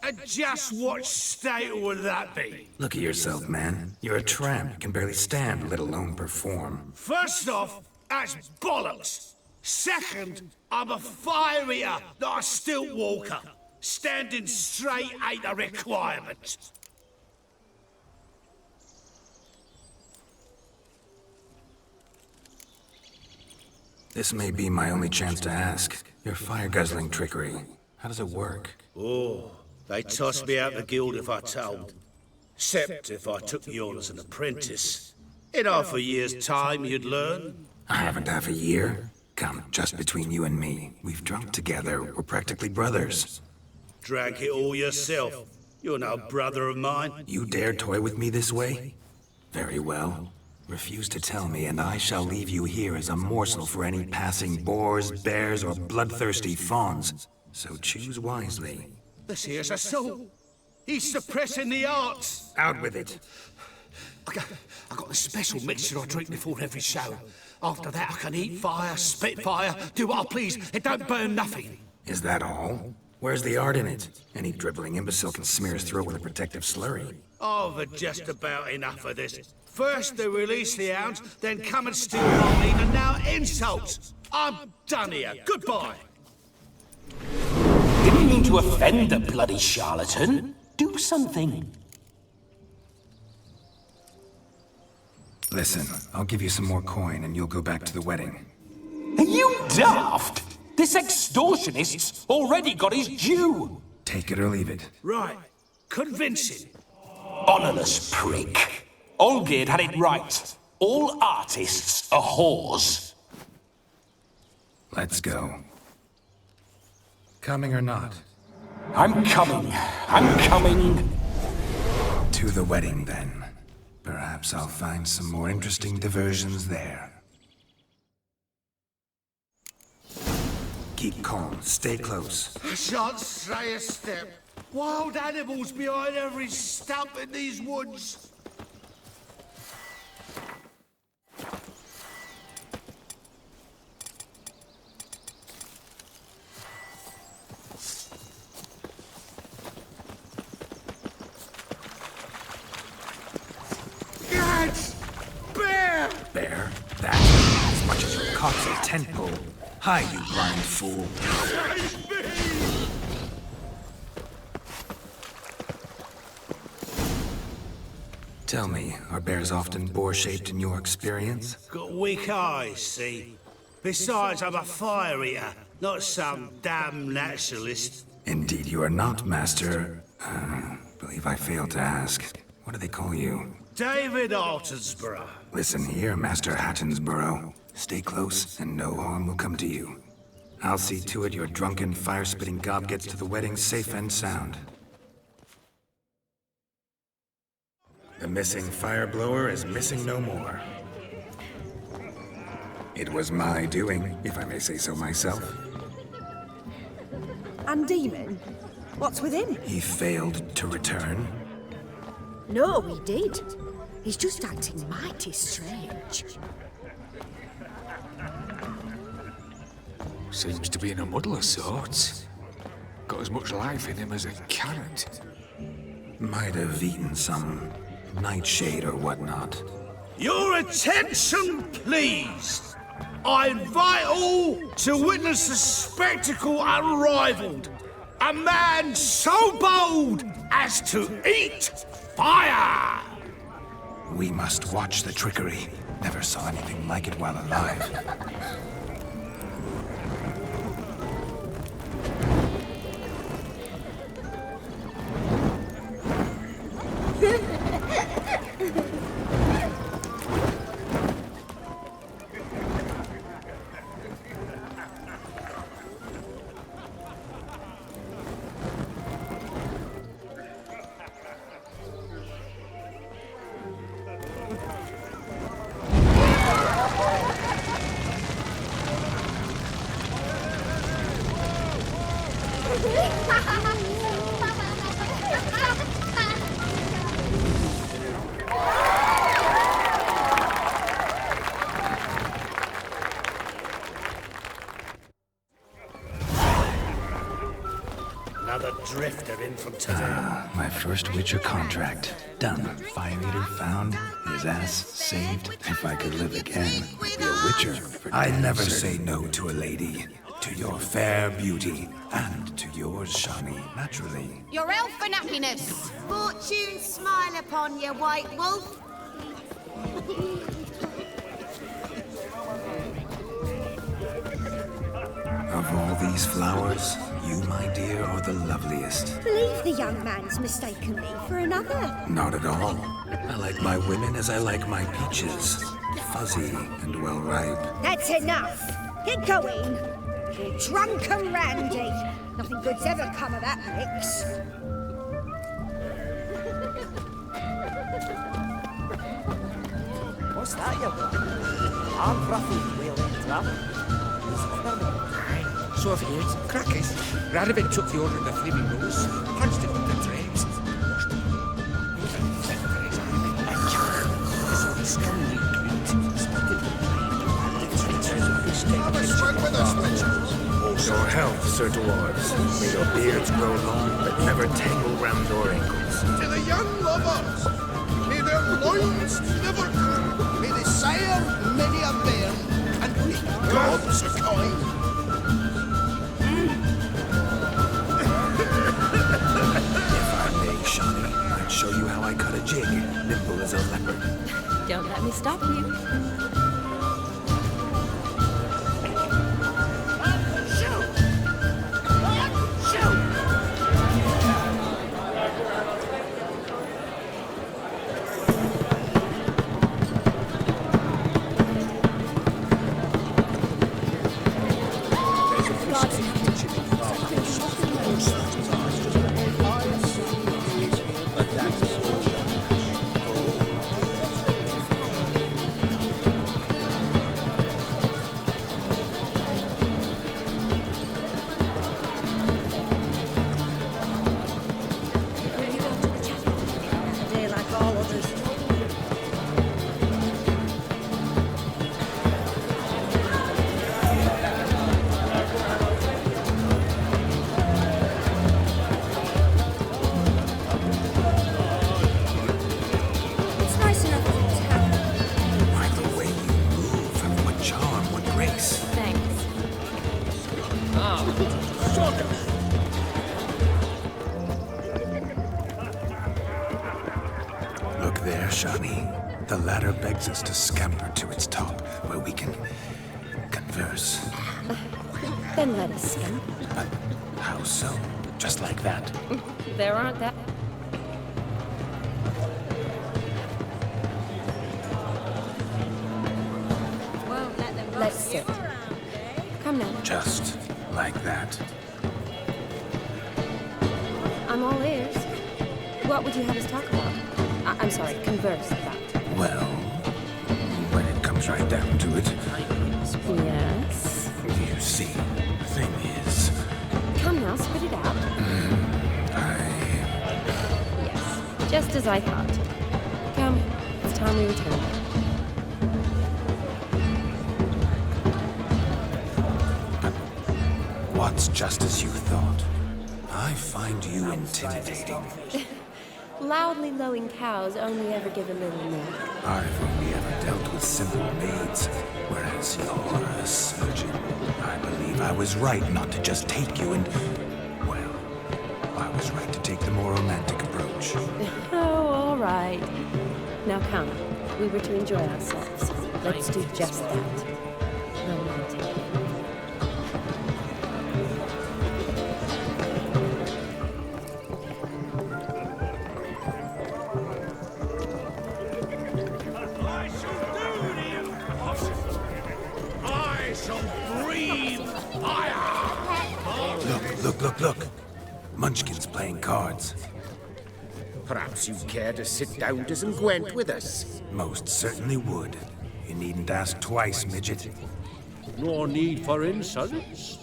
And just what state would that be? Look at yourself, man. You're a tramp. You can barely stand, let alone perform. First off, that's bollocks. Second, I'm a fire eater, not a stilt walker. Standing straight ain't a requirement. This may be my only chance to ask. Your fire-guzzling trickery. How does it work? Oh, they'd toss me out the guild if I told. Except if I took you on as an apprentice. In half a year's time, you'd learn. I haven't half a year. Come, just between you and me. We've drunk together. We're practically brothers. Drank it all yourself. You're no brother of mine. You dare toy with me this way? Very well. Refuse to tell me, and I shall leave you here as a morsel for any passing boars, bears, or bloodthirsty fawns. So choose wisely. This here's assault. He's suppressing the arts. Out with it. I got a special mixture I drink before every show. After that, I can eat fire, spit fire, do what I please. It don't burn nothing. Is that all? Where's the art in it? Any dribbling imbecile can smear his throat with a protective slurry. I've had just about enough of this. First they release the hounds, then come and steal my meat, and now insults. I'm done here. Goodbye. Didn't mean to offend the bloody charlatan. Do something. Listen, I'll give you some more coin and you'll go back to the wedding. Are you daft? This extortionist's already got his due. Take it or leave it. Right. Convincing. Honorless prick. Olgierd had it right. All artists are whores. Let's go. Coming or not? I'm coming. I'm coming. To the wedding, then. Perhaps I'll find some more interesting diversions there. Keep calm. Stay close. I shan't stray a step. Wild animals behind every stump in these woods. Bear? That? As much as your cock's a tent pole. Hi, you blind fool. Tell me, are bears often boar-shaped in your experience? Got weak eyes, see? Besides, I'm a fire eater, not some damn naturalist. Indeed you are not, Master... believe I failed to ask. What do they call you? David Altonsborough. Listen here, Master Hattonsborough. Stay close, and no harm will come to you. I'll see to it your drunken, fire-spitting gob gets to the wedding safe and sound. The missing fire blower is missing no more. It was my doing, if I may say so myself. And Demon? What's with him? He failed to return. No, he did. He's just acting mighty strange. Seems to be in a muddle of sorts. Got as much life in him as a carrot. Might have eaten some nightshade or whatnot. Your attention, please. I invite all to witness a spectacle unrivaled. A man so bold as to eat fire! We must watch the trickery. Never saw anything like it while alive. Another drifter in from today. My first Witcher contract. Done. Fire Eater found. His ass saved. If I could live again, I'd be a Witcher. I never say no to a lady. To your fair beauty. And to yours, Shani, naturally. Your elfin happiness. Fortune smile upon you, white wolf. Of all these flowers, you, my dear, are the loveliest. Believe the young man's mistaken me for another. Not at all. I like my women as I like my peaches. Fuzzy and well ripe. That's enough. Get going. You're drunk and randy. Nothing good's ever come of that mix. What's that, you want? I'm ruffled whaling trap. So I've heard. Crackers. Radovid took the order of the Flaming Rose, punched it with the dregs, washed it. He was a fit for his army. So he strongly agreed. Spotted the blade, and the traitors of his state. Have a swing with us, Witchers. Your health, Sir Dwarves. May your beards grow long, but never tangle round your ankles. To the young lovers, may their loins never curl. May they sire many a bairn, and be gods a kind. Shani, I'd show you how I cut a jig, nimble as a leopard. Don't let me stop you. there, Shani. The ladder begs us to scamper to its top, where we can converse. Then let us scamper. But how so? Just like that? There aren't that... Let's sit. Come now. Just like that. I'm all ears. What would you have us talk about? I'm sorry, converse about. Well, when it comes right down to it. Yes? You see, the thing is... Come now, spit it out. Yes, just as I thought. Come, it's time we return. What's just as you thought? I find you intimidating. Loudly lowing cows only ever give a little milk. I've only ever dealt with simple maids, whereas you're a surgeon. I believe I was right not to just take you and... Well, I was right to take the more romantic approach. Oh, all right. Now come, we were to enjoy ourselves. Let's do just that. Romantic. Look. Munchkin's playing cards. Perhaps you'd care to sit down to some Gwent with us? Most certainly would. You needn't ask twice, midget. No need for insults.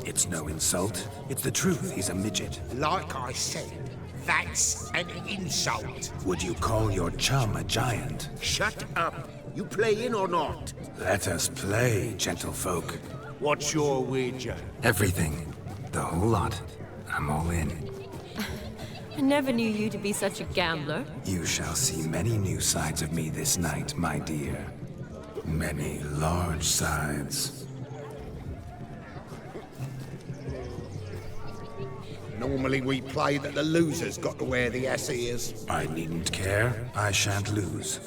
It's no insult. It's the truth. He's a midget. Like I said, that's an insult. Would you call your chum a giant? Shut up. You playing or not? Let us play, gentlefolk. What's your wager? Everything. The whole lot. I'm all in. I never knew you to be such a gambler. You shall see many new sides of me this night, my dear. Many large sides. Normally we play that the loser's got to wear the ass ears. I needn't care. I shan't lose.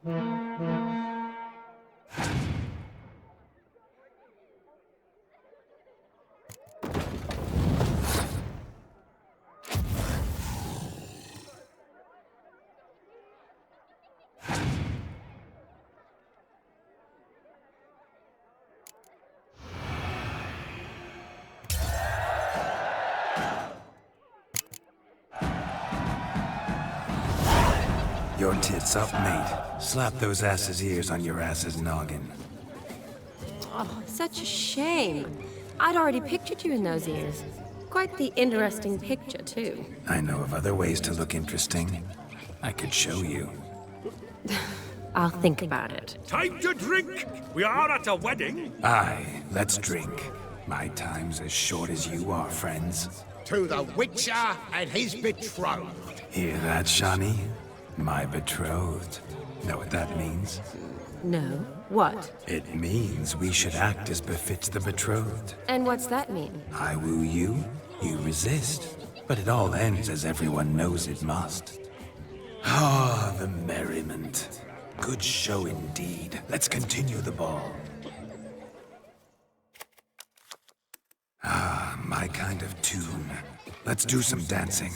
Your tits up, mate. Slap those asses' ears on your ass's noggin. Oh, such a shame. I'd already pictured you in those ears. Quite the interesting picture, too. I know of other ways to look interesting. I could show you. I'll think about it. Time to drink! We are at a wedding. Aye, let's drink. My time's as short as you are, friends. To the Witcher and his betrothed. Hear that, Shawnee? My betrothed. Know what that means? No. What? It means we should act as befits the betrothed. And what's that mean? I woo you, you resist. But it all ends as everyone knows it must. Ah, the merriment. Good show indeed. Let's continue the ball. Ah, my kind of tune. Let's do some dancing.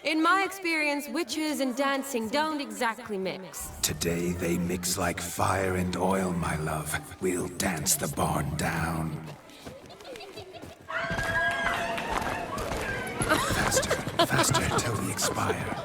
In my experience, witches and dancing don't exactly mix. Today they mix like fire and oil, my love. We'll dance the barn down. Faster, faster till we expire.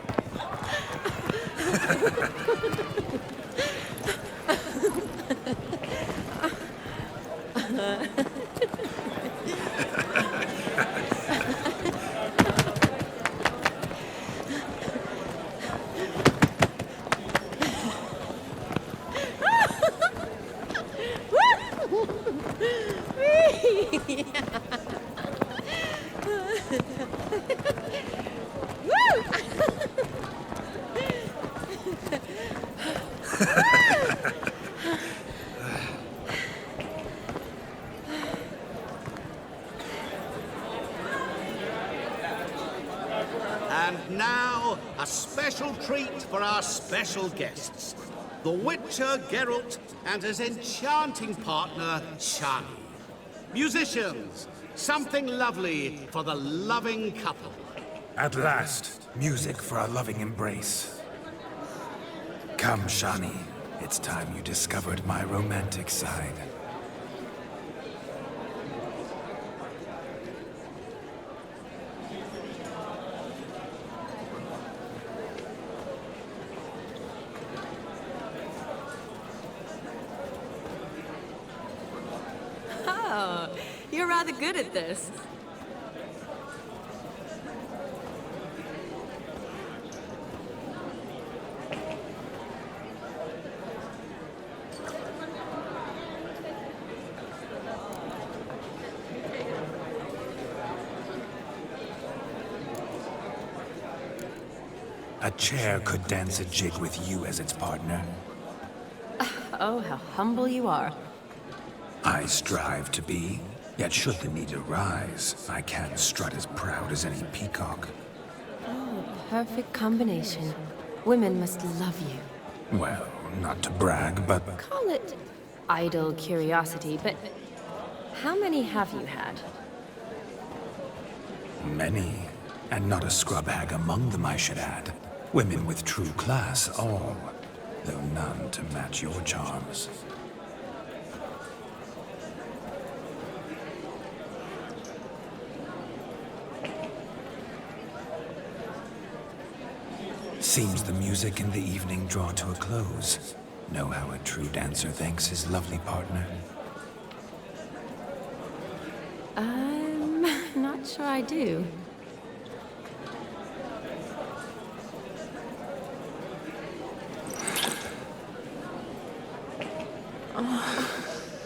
And now, a special treat for our special guests. The Witcher Geralt and his enchanting partner, Shani. Musicians, something lovely for the loving couple. At last, music for our loving embrace. Come, Shani. It's time you discovered my romantic side. Oh, you're rather good at this. A chair could dance a jig with you as its partner. Oh, how humble you are. I strive to be, yet should the need arise, I can strut as proud as any peacock. Oh, perfect combination. Women must love you. Well, not to brag, but... Call it idle curiosity, but how many have you had? Many, and not a scrub hag among them, I should add. Women with true class, all, though none to match your charms. Seems the music and the evening draw to a close. Know how a true dancer thanks his lovely partner? I'm not sure I do.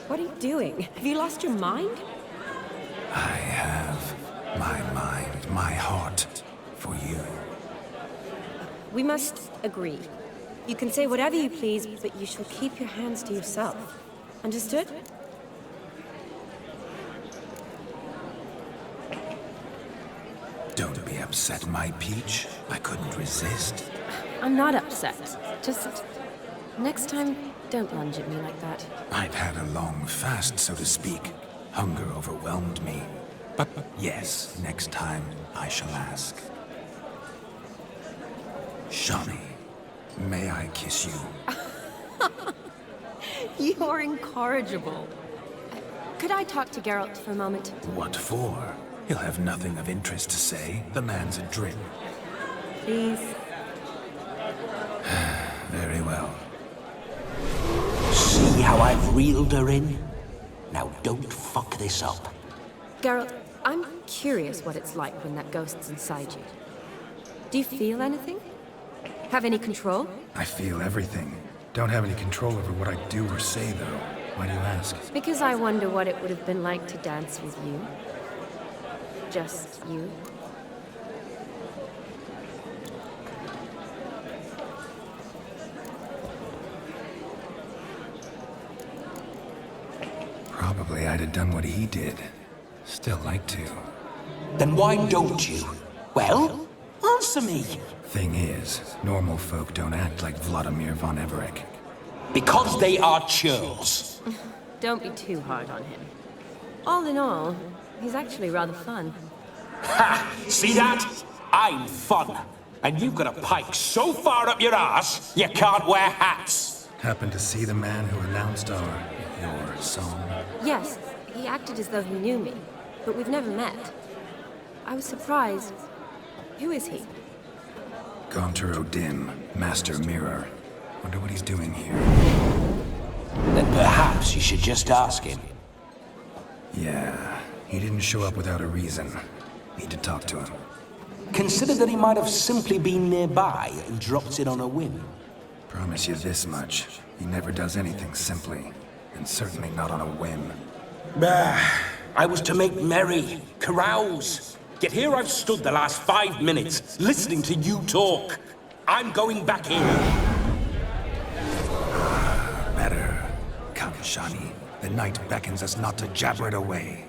What are you doing? Have you lost your mind? I have my mind, my heart, for you. We must agree. You can say whatever you please, but you shall keep your hands to yourself. Understood? Don't be upset, my peach. I couldn't resist. I'm not upset. Just Next time, don't lunge at me like that. I've had a long fast, so to speak. Hunger overwhelmed me. But yes, next time I shall ask. Shawnee, may I kiss you? You're incorrigible. Could I talk to Geralt for a moment? What for? He'll have nothing of interest to say. The man's a drip. Please. Very well. See how I've reeled her in? Now don't fuck this up. Geralt, I'm curious what it's like when that ghost's inside you. Do you feel anything? Have any control? I feel everything. Don't have any control over what I do or say, though. Why do you ask? Because I wonder what it would have been like to dance with you. Just you. Probably I'd have done what he did. Still like to. Then why don't you? Well, answer me. Thing is, normal folk don't act like Vladimir von Everec. Because they are churls. Don't be too hard on him. All in all, he's actually rather fun. Ha! See that? I'm fun. And you've got a pike so far up your ass, you can't wear hats. Happened to see the man who announced your song? Yes, he acted as though he knew me, but we've never met. I was surprised. Who is he? Gaunter O'Dimm, Master Mirror. Wonder what he's doing here. Then perhaps you should just ask him. Yeah, he didn't show up without a reason. Need to talk to him. Consider that he might have simply been nearby and dropped it on a whim. Promise you this much. He never does anything simply. And certainly not on a whim. Bah! I was to make merry, carouse. Yet here I've stood the last 5 minutes, listening to you talk. I'm going back in. Better. Come, Shawnee. The night beckons us not to jabber it away.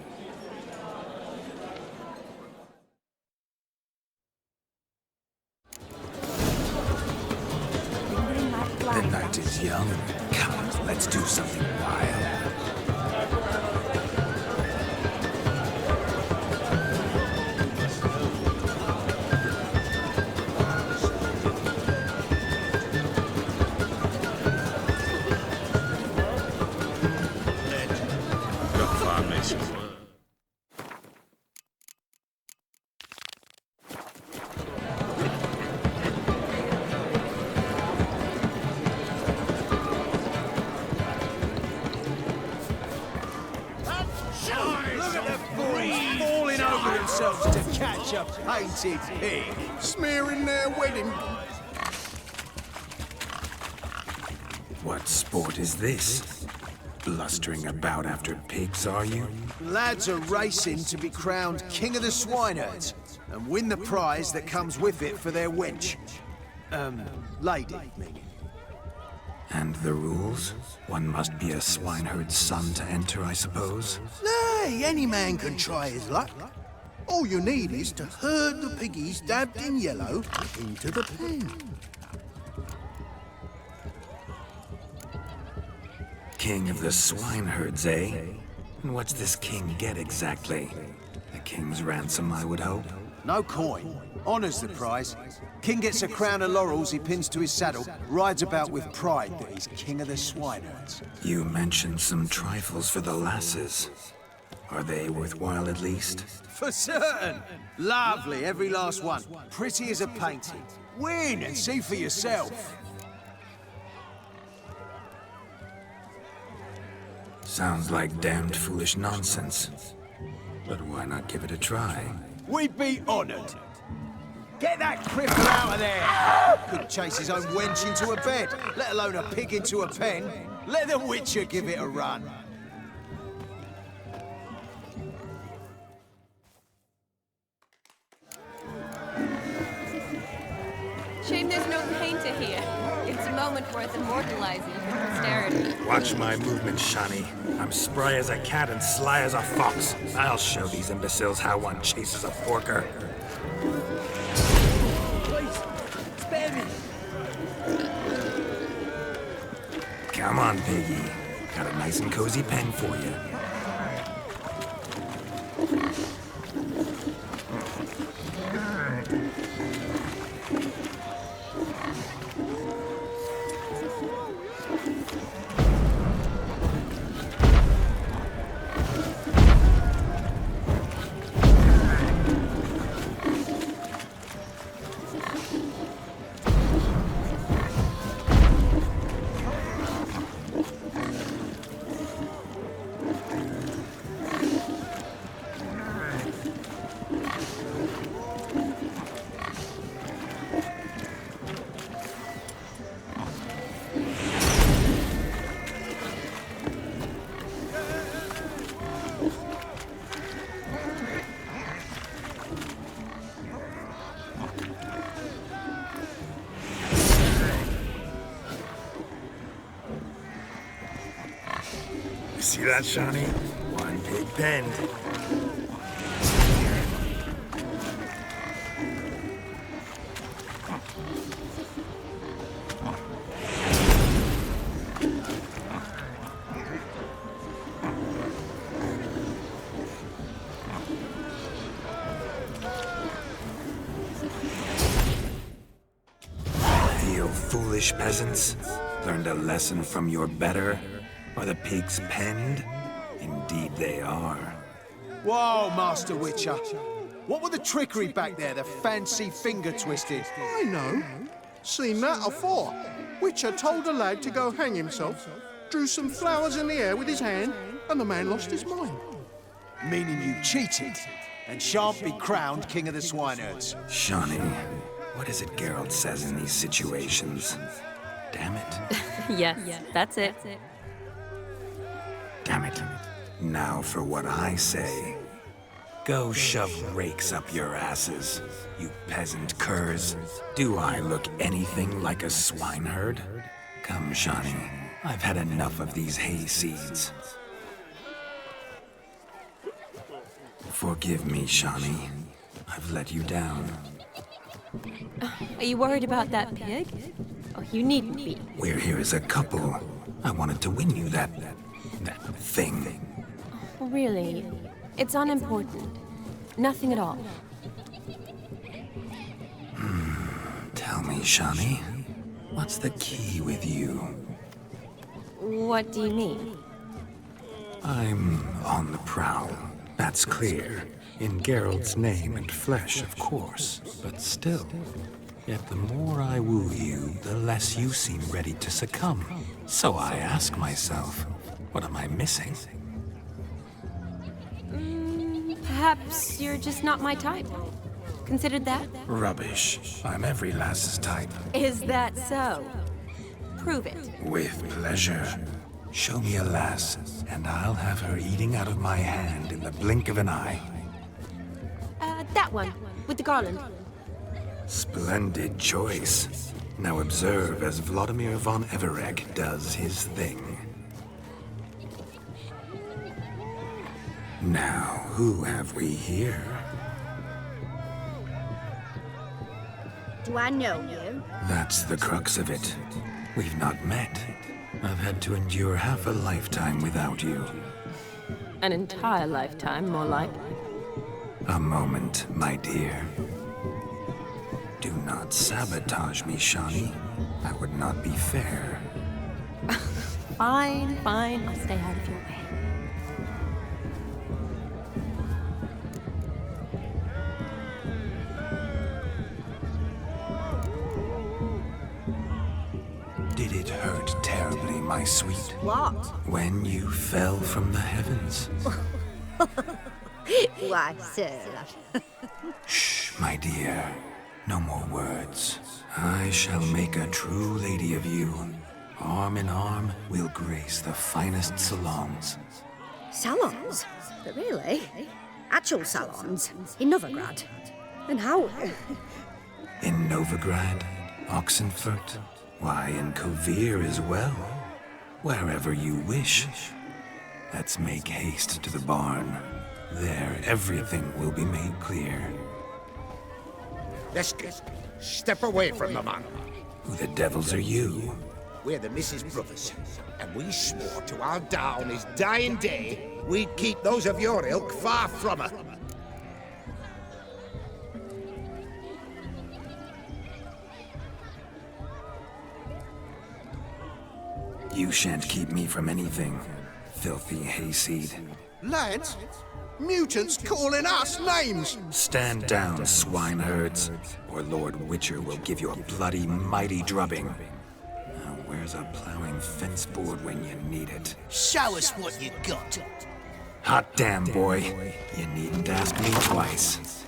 The night is young. Come, let's do something wild. To catch a painted pig, smearing their wedding. What sport is this? Blustering about after pigs, are you? Lads are racing to be crowned King of the Swineherds and win the prize that comes with it for their wench. Lady, meaning. And the rules? One must be a swineherd's son to enter, I suppose? Nay, any man can try his luck. All you need is to herd the piggies dabbed in yellow into the pen. King of the swineherds, eh? And what's this king get exactly? A king's ransom, I would hope. No coin. Honours the prize. King gets a crown of laurels he pins to his saddle, rides about with pride that he's king of the swineherds. You mentioned some trifles for the lasses. Are they worthwhile at least? For certain. Lovely, every last one. Pretty as a painting. Win and see for yourself. Sounds like damned foolish nonsense. But why not give it a try? We'd be honoured. Get that cripple out of there! Couldn't chase his own wench into a bed, let alone a pig into a pen. Let the Witcher give it a run. Shame there's no painter here. It's a moment worth immortalizing for posterity. Watch my movement, Shawnee. I'm spry as a cat and sly as a fox. I'll show these imbeciles how one chases a porker. Please, spare me. Come on, Piggy. Got a nice and cozy pen for you. See that, Shawnee? One big bend. You foolish peasants, learned a lesson from your better? Are the pigs penned? Indeed they are. Whoa, Master Witcher. What were the trickery back there, the fancy finger twisted? I know. Seen that afore. Witcher told a lad to go hang himself, drew some flowers in the air with his hand, and the man lost his mind. Meaning you cheated, and shan't be crowned King of the Swineherds. Shawnee, what is it Geralt says in these situations? Damn it. Yes, that's it. Damn it. Now for what I say. Go shove rakes up your asses, you peasant curs. Do I look anything like a swineherd? Come, Shawnee. I've had enough of these hay seeds. Forgive me, Shawnee. I've let you down. Are you worried about that pig? Oh, you needn't be. We're here as a couple. I wanted to win you that thing. Really? It's unimportant. Nothing at all. Tell me, Shawnee, what's the key with you? What do you mean? I'm on the prowl. That's clear. In Geralt's name and flesh, of course. But still. Yet the more I woo you, the less you seem ready to succumb. So I ask myself, what am I missing? Perhaps you're just not my type. Considered that? Rubbish. I'm every lass's type. Is that so? Prove it. With pleasure. Show me a lass, and I'll have her eating out of my hand in the blink of an eye. That one, with the garland. Splendid choice. Now observe as Vladimir von Everec does his thing. Now, who have we here? Do I know you? That's the crux of it. We've not met. I've had to endure half a lifetime without you. An entire lifetime, more like. A moment, my dear. Do not sabotage me, Shawnee. That would not be fair. Fine, fine. I'll stay out of your way. Did it hurt terribly, my sweet? What? When you fell from the heavens? Why, sir. Shh, my dear. No more words. I shall make a true lady of you. Arm in arm, we'll grace the finest salons. Salons? But really? Actual salons? In Novigrad? And how? In Novigrad, Oxenfurt, why, in Kovir as well. Wherever you wish. Let's make haste to the barn. There, everything will be made clear. Let's step away from the man. Who the devils are you? we're the Mrs. Brothers, and we swore to our da on his dying day we'd keep those of your ilk far from her. You shan't keep me from anything, filthy hayseed. Lads, mutants calling us names! Stand down, swineherds, or Lord Witcher will give you a bloody mighty drubbing. Now, where's a plowing fence board when you need it? Show us what you got. Hot damn, boy. You needn't ask me twice.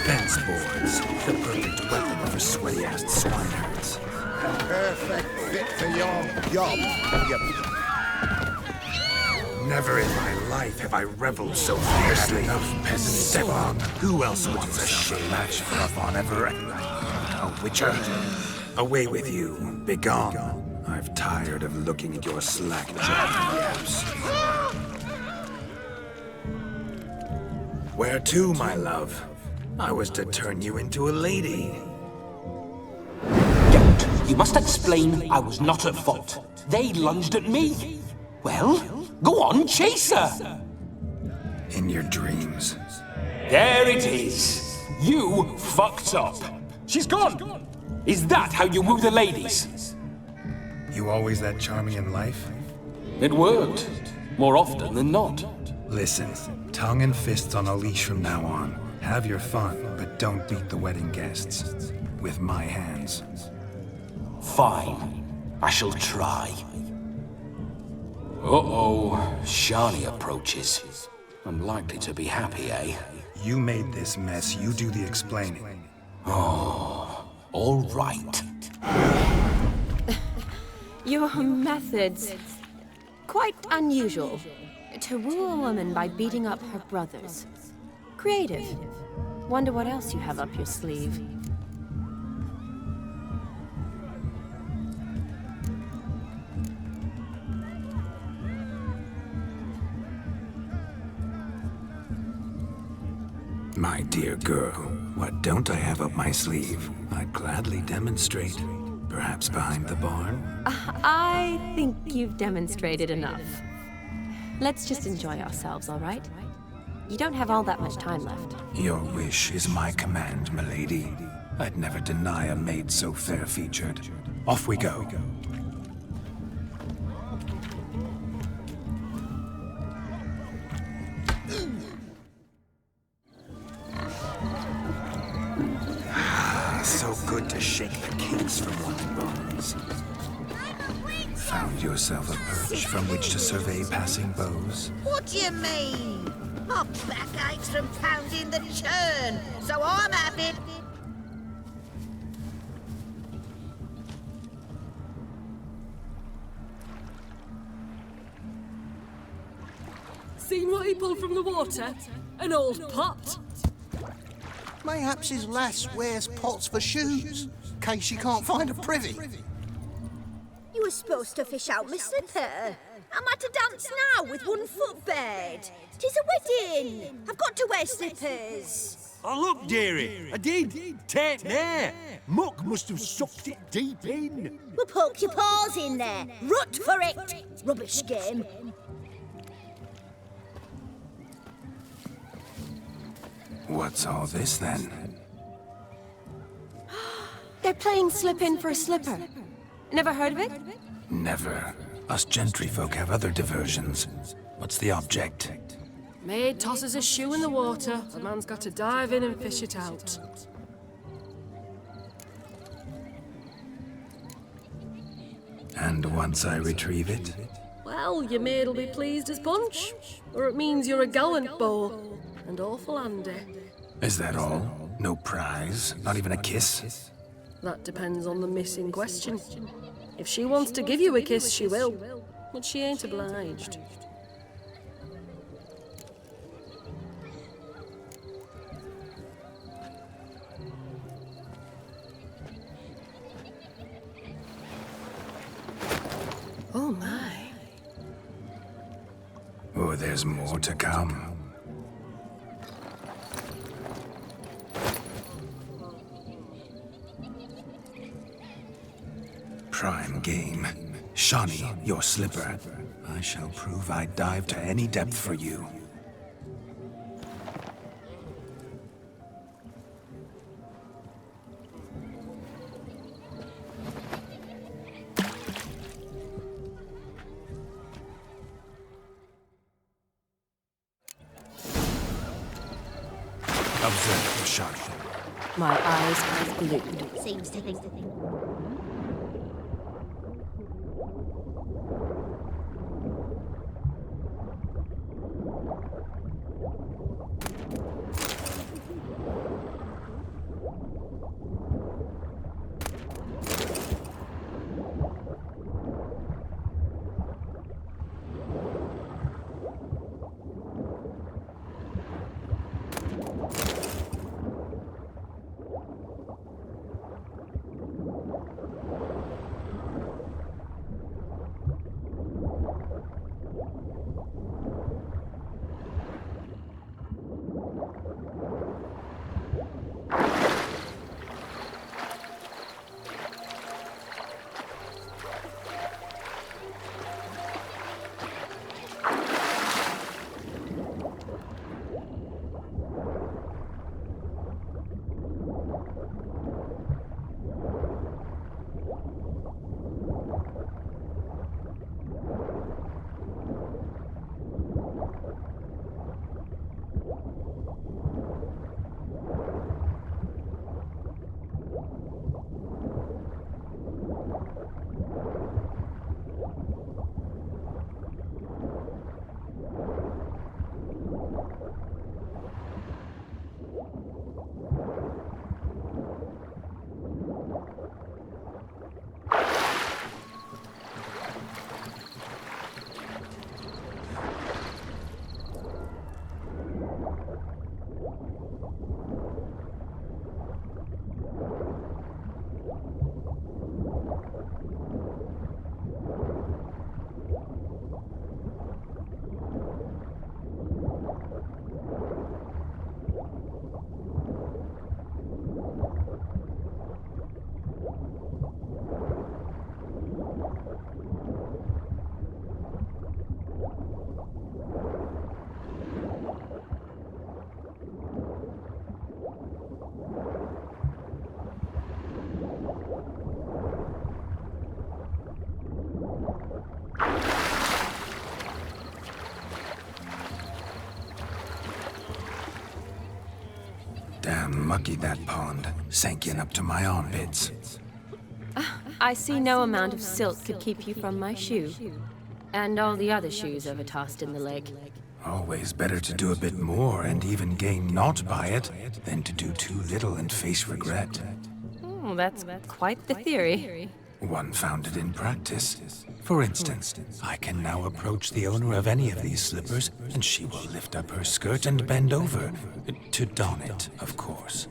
Fence boards, the perfect weapon for sweaty-ass swineherds. Perfect fit for your job. Never in my life have I reveled so fiercely. Step on. Who else wants a shame match for a von Everec? A witcher? Away with you. Begone. I've tired of looking at your slack-jawed yaps. Where to, my love? I was to turn you into a lady. Geralt, you must explain I was not at fault. They lunged at me. Well, go on, chase her! In your dreams. There it is. You fucked up. She's gone. Is that how you woo the ladies? You always that charming in life? It worked. More often than not. Listen, tongue and fists on a leash from now on. Have your fun, but don't beat the wedding guests. With my hands. Fine. I shall try. Uh-oh. Shani approaches. Unlikely to be happy, eh? You made this mess. You do the explaining. Oh, all right. Your methods... quite unusual. To woo a woman by beating up her brothers. Creative. Wonder what else you have up your sleeve. My dear girl, what don't I have up my sleeve? I'd gladly demonstrate. Perhaps behind the barn? I think you've demonstrated enough. Let's just enjoy ourselves, all right? You don't have all that much time left. Your wish is my command, milady. I'd never deny a maid so fair-featured. Off we go. So good to shake the kinks from one's bones. Found yourself a perch from which to survey passing bows? What do you mean? My back aches from pounding the churn, so I'm happy. Seen what he pulled from the water? An old pot. Mayhaps his lass wears pots for shoes, case she can't find a privy. You were supposed to fish out my slipper. I'm at a dance now with one foot bared. 'Tis a wedding. I've got to wear slippers. Oh, look, dearie, I did. Take there. Muck must have sucked it deep in. Well, poke your paws in there. Rut for it. Rubbish game. What's all this, then? They're playing slip-in for a slipper. Never heard of it? Never. Us gentry folk have other diversions. What's the object? Maid tosses a shoe in the water. The man's got to dive in and fish it out. And once I retrieve it? Well, your maid'll be pleased as punch. Or it means you're a gallant beau. And awful handy. Is that all? No prize? Not even a kiss? That depends on the miss in question. If she wants to give you a kiss, she will. But she ain't obliged. Oh my. there's more to come. Prime game. Shawnee, your slipper. I shall prove I'd dive to any depth for you. Observe, Shawnee. My eyes are glued. Seems to think. Damn mucky, that pond. Sank in up to my armpits. I see no amount of silt could keep you from my shoe. And all the other shoes overtossed in the lake. Always better to do a bit more and even gain naught by it than to do too little and face regret. Oh, that's quite the theory. One founded in practice. For instance, I can now approach the owner of any of these slippers, and she will lift up her skirt and bend over. To don it, of course.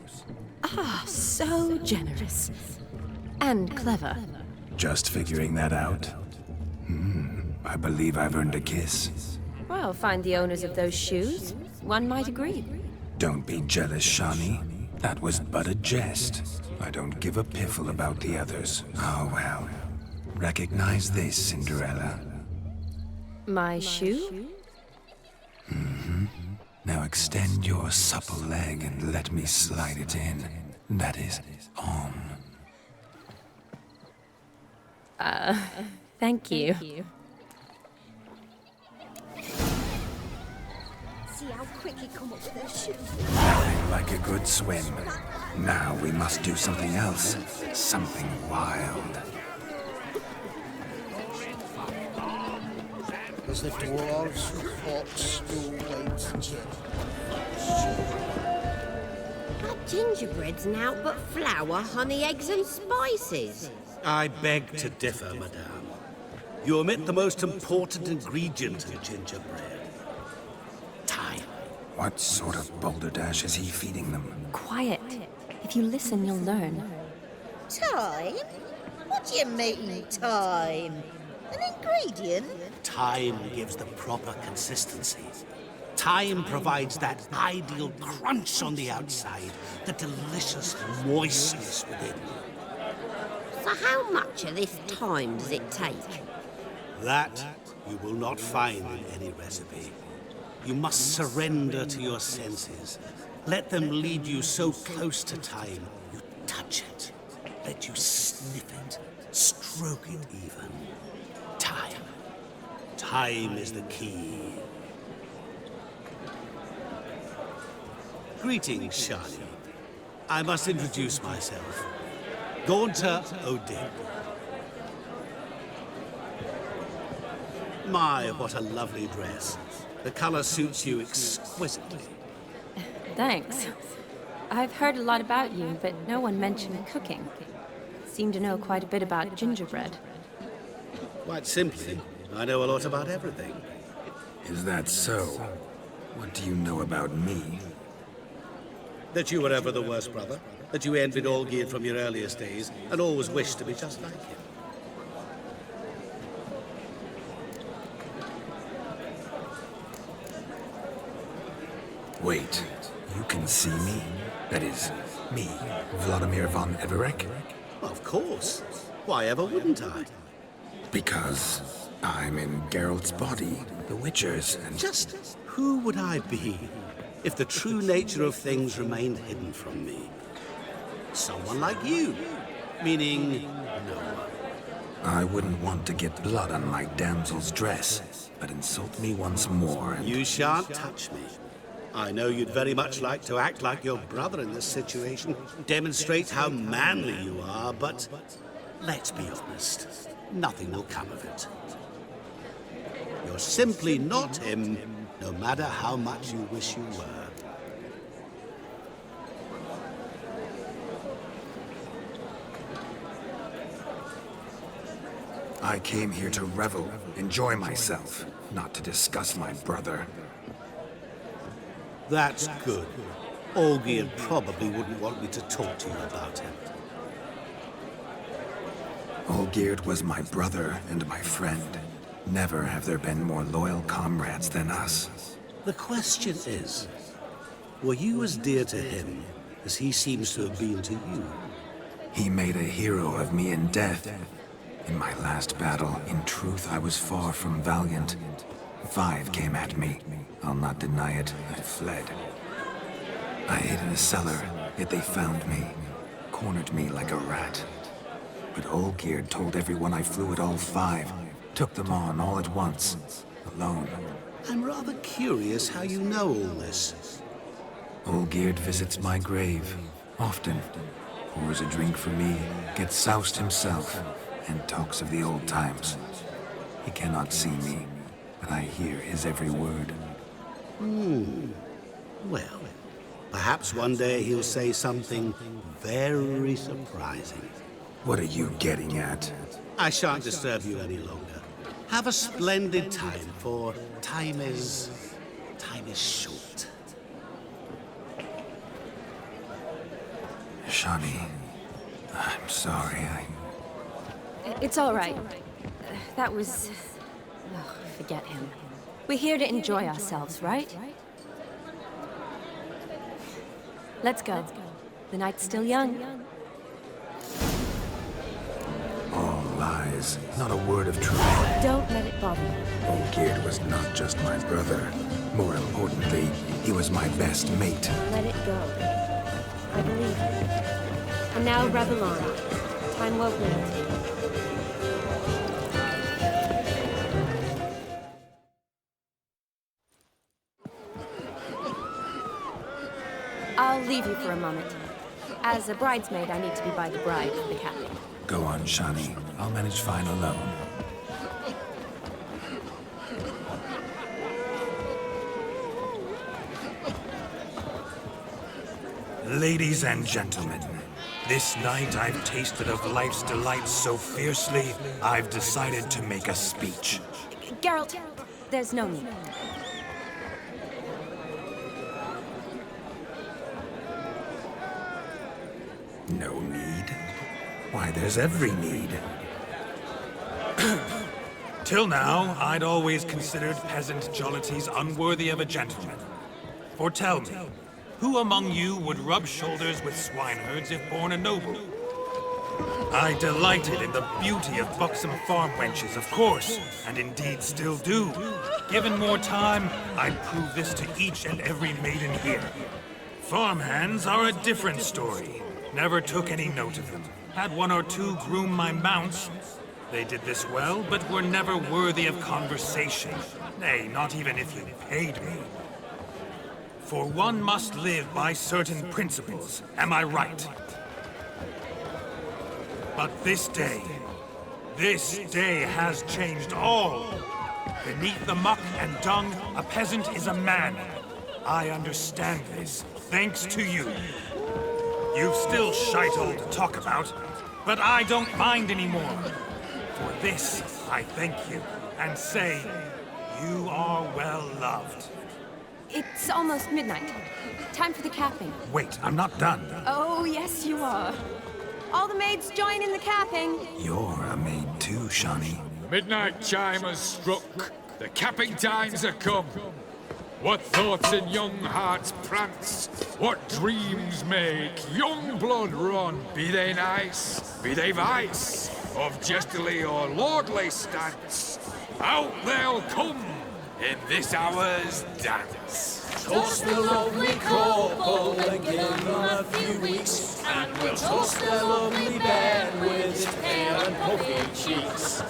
Ah, so generous. And clever. Just figuring that out? I believe I've earned a kiss. Well, find the owners of those shoes. One might agree. Don't be jealous, Shawnee. That was but a jest. I don't give a piffle about the others. Oh, well. Recognize this, Cinderella. My shoe? Now extend your supple leg and let me slide it in. That is, on. Thank you. See how quick he come up with those shoes. Nothing like a good swim. Now we must do something else. Something wild. As the dwarves who fought stool weights That gingerbread's now but flour, honey, eggs and spices. I beg to differ, madame. You omit the most important ingredient in gingerbread. Time. What sort of balderdash is he feeding them? Quiet. If you listen, you'll learn. Time? What do you mean, time? An ingredient? Time gives the proper consistency. Time provides that ideal crunch on the outside, the delicious moistness within. So how much of this time does it take? That you will not find in any recipe. You must surrender to your senses. Let them lead you so close to time, you touch it. Let you sniff it, stroke it even. Time. Time is the key. Greetings, Shani. I must introduce myself. Gaunter O'Dimm. My, what a lovely dress. The color suits you exquisitely. Thanks. I've heard a lot about you, but no one mentioned cooking. Seem to know quite a bit about gingerbread. Quite simply, I know a lot about everything. Is that so? What do you know about me? That you were ever the worst brother. That you envied Olgierd from your earliest days, and always wished to be just like him. Wait, you can see me? That is, me, Vladimir von Everec? Of course. Why ever wouldn't I? Because I'm in Geralt's body, the Witcher's, and... Just who would I be if the true nature of things remained hidden from me? Someone like you, meaning no one. I wouldn't want to get blood on my damsel's dress, but insult me once more and... You shan't touch me. I know you'd very much like to act like your brother in this situation, demonstrate how manly you are, but let's be honest, nothing will come of it. You're simply not him, no matter how much you wish you were. I came here to revel, enjoy myself, not to discuss my brother. That's good. Olgierd probably wouldn't want me to talk to you about him. Olgierd was my brother and my friend. Never have there been more loyal comrades than us. The question is, were you as dear to him as he seems to have been to you? He made a hero of me in death. In my last battle, in truth, I was far from valiant. 5 came at me. I'll not deny it, I fled. I hid in a cellar, yet they found me, cornered me like a rat. But Olgierd told everyone I flew at all 5, took them on all at once, alone. I'm rather curious how you know all this. Olgierd visits my grave, often. Pours a drink for me, gets soused himself, and talks of the old times. He cannot see me, but I hear his every word. Well, perhaps one day he'll say something very surprising. What are you getting at? I shan't disturb you any longer. Have a splendid time, for time is short. Shani, I'm sorry, It's all right. That was... Oh, forget him. We're here to enjoy ourselves, right? Let's go. The night's still young. All lies, not a word of truth. Don't let it bother you. Olgierd was not just my brother. More importantly, he was my best mate. Let it go. I believe you. And now revel on. Time won't wait. I'll leave you for a moment. As a bridesmaid, I need to be by the bride for the capping. Go on, Shani. I'll manage fine alone. Ladies and gentlemen, this night I've tasted of life's delights so fiercely, I've decided to make a speech. Geralt, there's no need. No need? Why, there's every need. Till now, I'd always considered peasant jollities unworthy of a gentleman. For tell me, who among you would rub shoulders with swineherds if born a noble? I delighted in the beauty of buxom farm wenches, of course, and indeed still do. Given more time, I'd prove this to each and every maiden here. Farmhands are a different story. Never took any note of them. Had one or two groom my mounts. They did this well, but were never worthy of conversation. Nay, not even if you paid me. For one must live by certain principles, am I right? But this day has changed all. Beneath the muck and dung, a peasant is a man. I understand this, thanks to you. You've still shite-hole to talk about, but I don't mind anymore. For this, I thank you, and say, you are well loved. It's almost midnight. Time for the capping. Wait, I'm not done. Oh, yes, you are. All the maids join in the capping. You're a maid too, Shawnee. Midnight chime has struck. The capping times are come. What thoughts in young hearts prance? What dreams make young blood run? Be they nice, be they vice, of jestily or lordly stance, out they'll come in this hour's dance. Toast the lovely couple and give them a few weeks, and we'll toast the lovely bed with its pale and puffy cheeks.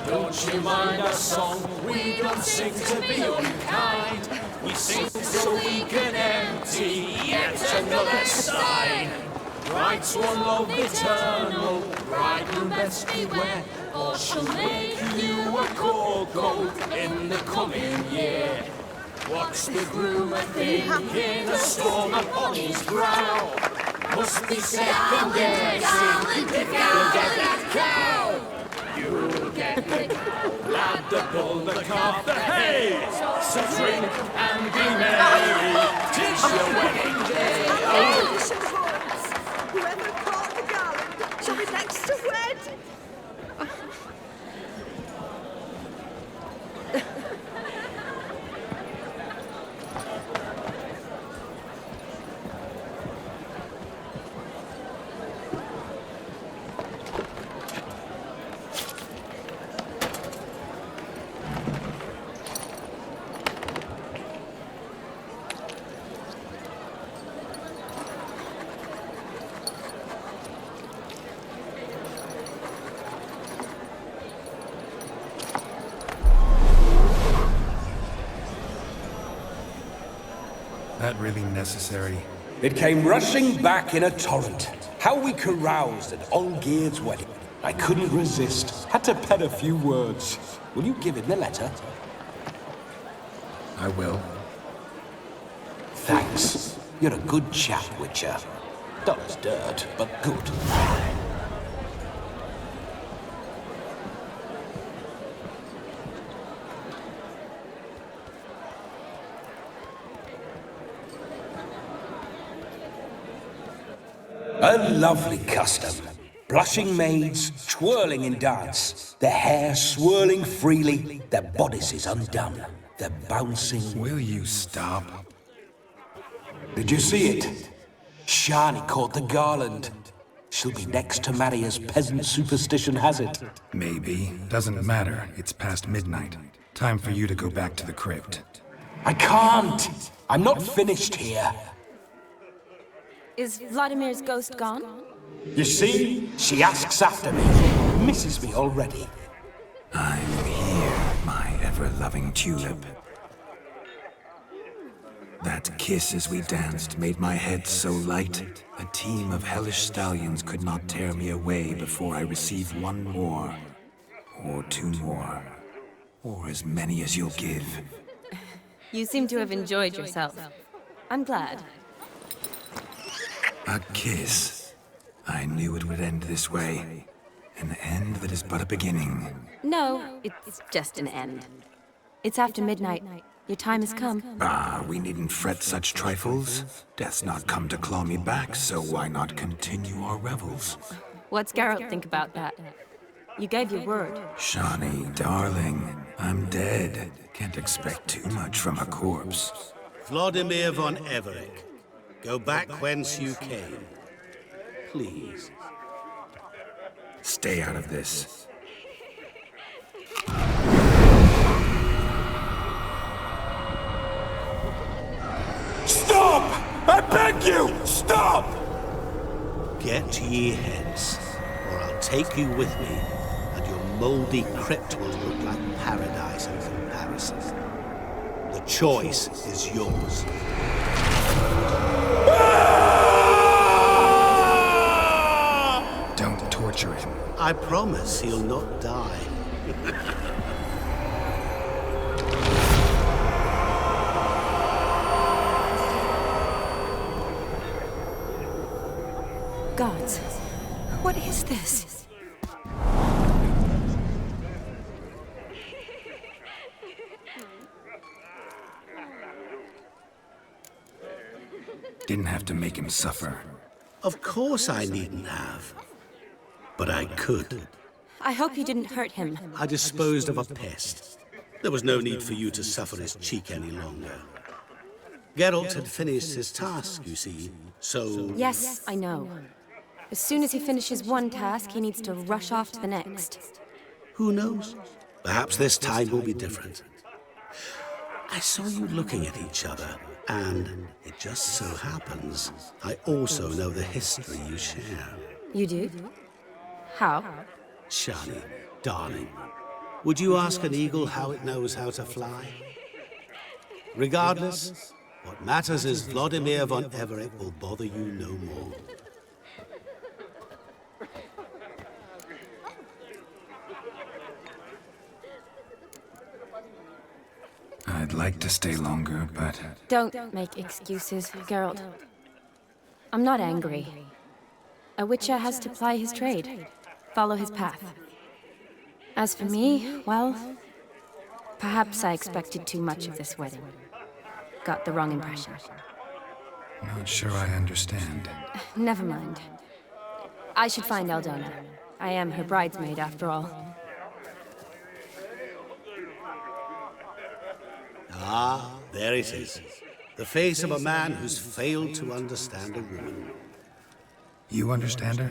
Don't you mind our song? We don't sing to be unkind. We sing so we can empty yet another sign. Writes one love eternal, bridegroom best beware, or she'll make you a cocoa in the coming year. What's the groom a-thinking, a storm upon his brow? Must be second guessing if you'll get that cow. You'll get the cow, lad, the bull, the calf, the hay. So drink and be merry, 'tis your wedding day. Whoever caught the garland shall be next to wed. That really necessary? It came rushing back in a torrent. How we caroused at Olgierd's wedding. I couldn't resist. Had to pen a few words. Will you give him the letter? I will. Thanks. You're a good chap, Witcher. Dull as dirt, but good. A lovely custom. Blushing maids, twirling in dance, their hair swirling freely, their bodices undone, their bouncing... Will you stop? Did you see it? Shani caught the garland. She'll be next to marry as peasant superstition has it. Maybe. Doesn't matter. It's past midnight. Time for you to go back to the crypt. I can't! I'm not finished here. Is Vladimir's ghost gone? You see? She asks after me. Misses me already. I'm here, my ever-loving tulip. That kiss as we danced made my head so light, a team of hellish stallions could not tear me away before I receive one more. Or two more. Or as many as you'll give. You seem to have enjoyed yourself. I'm glad. A kiss. I knew it would end this way. An end that is but a beginning. No, it's just an end. It's after midnight. Your time has come. Ah, we needn't fret such trifles. Death's not come to claw me back, so why not continue our revels? What's Geralt think about that? You gave your word. Shawnee, darling, I'm dead. Can't expect too much from a corpse. Vladimir von Everec, go back whence you came. Please. Stay out of this. Stop! I beg you! Stop! Get ye hence, or I'll take you with me, and your mouldy crypt will look like paradise in comparison. The choice is yours. Don't torture him. I promise he'll not die. Gods, what is this? Didn't have to make him suffer. Of course I needn't have. But I could. I hope you didn't hurt him. I disposed of a pest. There was no need for you to suffer his cheek any longer. Geralt had finished his task, you see, so... Yes, I know. As soon as he finishes one task, he needs to rush off to the next. Who knows? Perhaps this time will be different. I saw you looking at each other, and it just so happens I also know the history you share. You do? How? Shani, darling, would you ask an eagle how it knows how to fly? Regardless, what matters is Vladimir von Everec will bother you no more. I'd like to stay longer, but... Don't make excuses, Geralt. I'm not angry. A witcher has to ply his trade, follow his path. As for me, well, perhaps I expected too much of this wedding. Got the wrong impression. Not sure I understand. Never mind. I should find Aldona. I am her bridesmaid, after all. Ah, there it is. The face of a man who's failed to understand a woman. You understand her?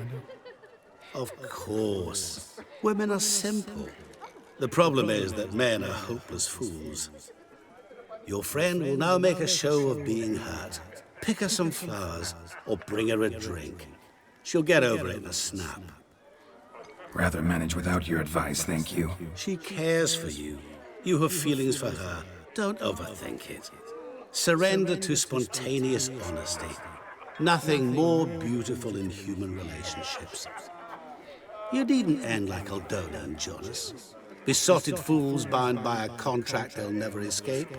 Of course. Women are simple. The problem is that men are hopeless fools. Your friend will now make a show of being hurt. Pick her some flowers, or bring her a drink. She'll get over it in a snap. Rather manage without your advice, thank you. She cares for you. You have feelings for her. Don't overthink it. Surrender to spontaneous honesty. Nothing more beautiful in human relationships. You needn't end like Aldona and Jonas. Besotted fools bound by a contract they'll never escape.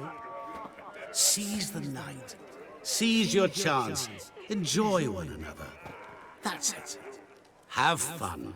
Seize the night. Seize your chance. Enjoy one another. That's it. Have fun.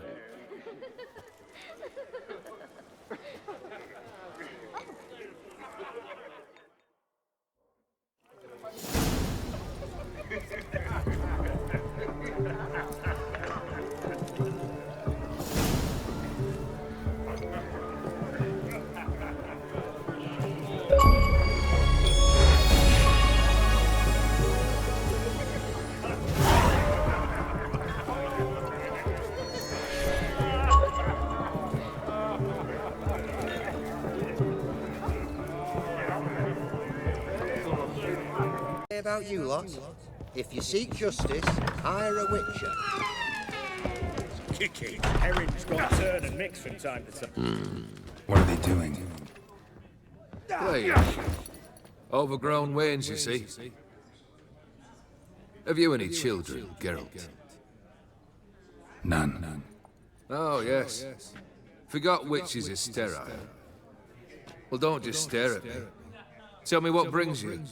About you lot. If you seek justice, hire a witcher. Kicky. Herring's got turn and mix from time to time. What are they doing? Wait. Overgrown wains, you see. Have you any children, Geralt? None. Oh, yes. Forgot witches is sterile. Well, don't just stare at me. Tell me what brings you.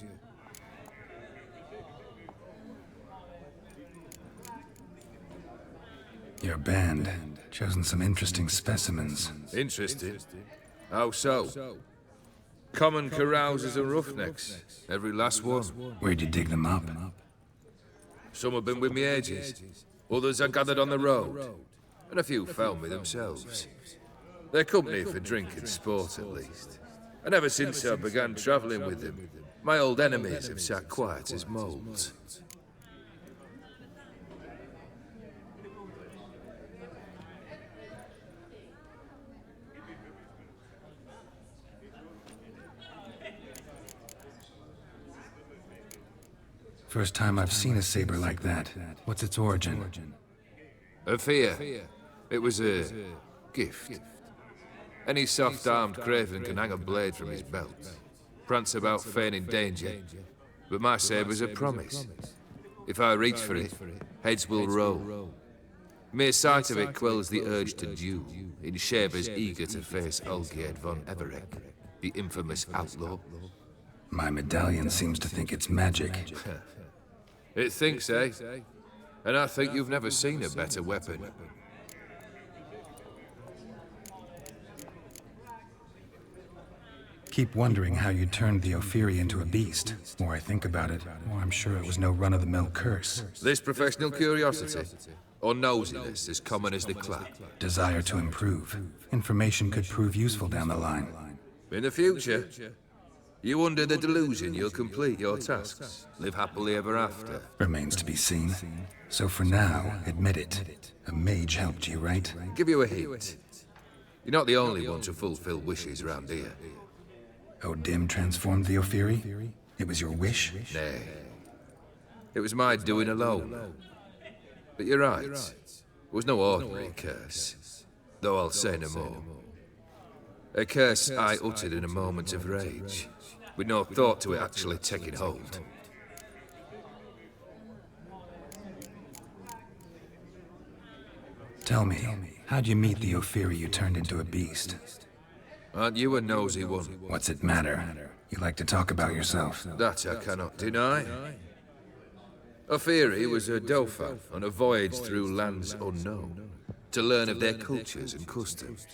Your band. Chosen some interesting specimens. Interesting? How so? Common carousers and roughnecks. Every last one. Where'd you dig them up? Some have been with me ages. Others I gathered on the road. and a few found me themselves. They're company for drink and sport, at least. And ever since I began travelling with them, my old enemies have sat quiet as moles. First time I've seen a saber like that. What's its origin? A fear. It was a gift. Any soft-armed craven can hang a blade from his belt, prance about feigning danger, but my saber's a promise. If I reach for it, heads will roll. Mere sight of it quells the urge to duel, in shavers eager to face Olgierd von Everec, the infamous outlaw. My medallion seems to think it's magic. It thinks, eh? And I think you've never seen a better weapon. Keep wondering how you turned the Ophiri into a beast. The more I think about it, the more I'm sure it was no run-of-the-mill curse. This professional curiosity, or nosiness as common as the clap? Desire to improve. Information could prove useful down the line. In the future, you under the delusion you'll complete your tasks, live happily ever after. Remains to be seen. So for now, admit it. A mage helped you, right? Give you a hint. You're not the only one to fulfill wishes around here. O'Dimm transformed the Ophiri? It was your wish? Nay. It was my doing alone. But you're right. It was no ordinary curse. Though I'll say no more. A curse I uttered in a moment of rage, with no thought to it actually taking hold. Tell me, how'd you meet the Ophiri you turned into a beast? Aren't you a nosy one? What's it matter? You like to talk about yourself. That I cannot deny. Ophiri was a dauphin on a voyage through lands unknown, to learn of their cultures and customs.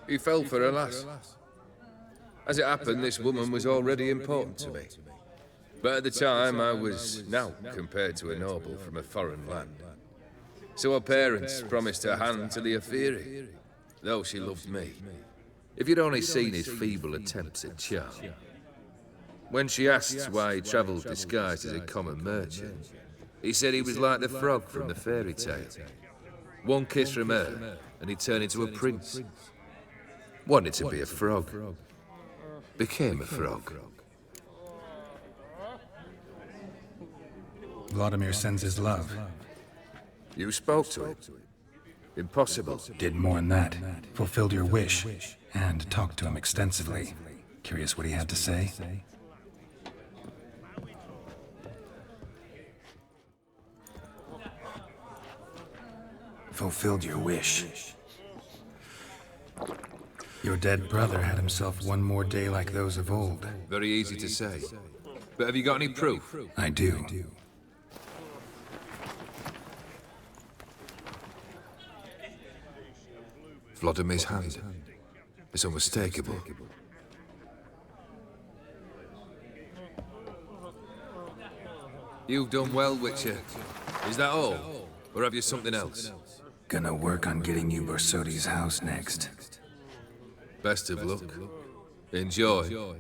He fell for a lass. As it happened, this woman was already important to me. But at the time, I was now compared to a noble from a foreign land. So her parents promised her hand to the Ophiri, though she loved me. If you'd only seen his feeble attempts at charm. When she asked why he travelled disguised as a common merchant, he said he was like the frog from the fairy tale. One kiss from her, and he turned into a prince. Wanted to be a frog. Became a frog. Vladimir sends his love. You spoke to him. Impossible. Did more than that. Fulfilled your wish. And talked to him extensively. Curious what he had to say? Fulfilled your wish. Your dead brother had himself one more day like those of old. Very easy to say. But have you got any proof? I do. Vladimir's hand. It's unmistakable. You've done well, Witcher. Is that all? Or have you something else? Gonna work on getting you Borsodi's house next. Best of luck. Enjoy.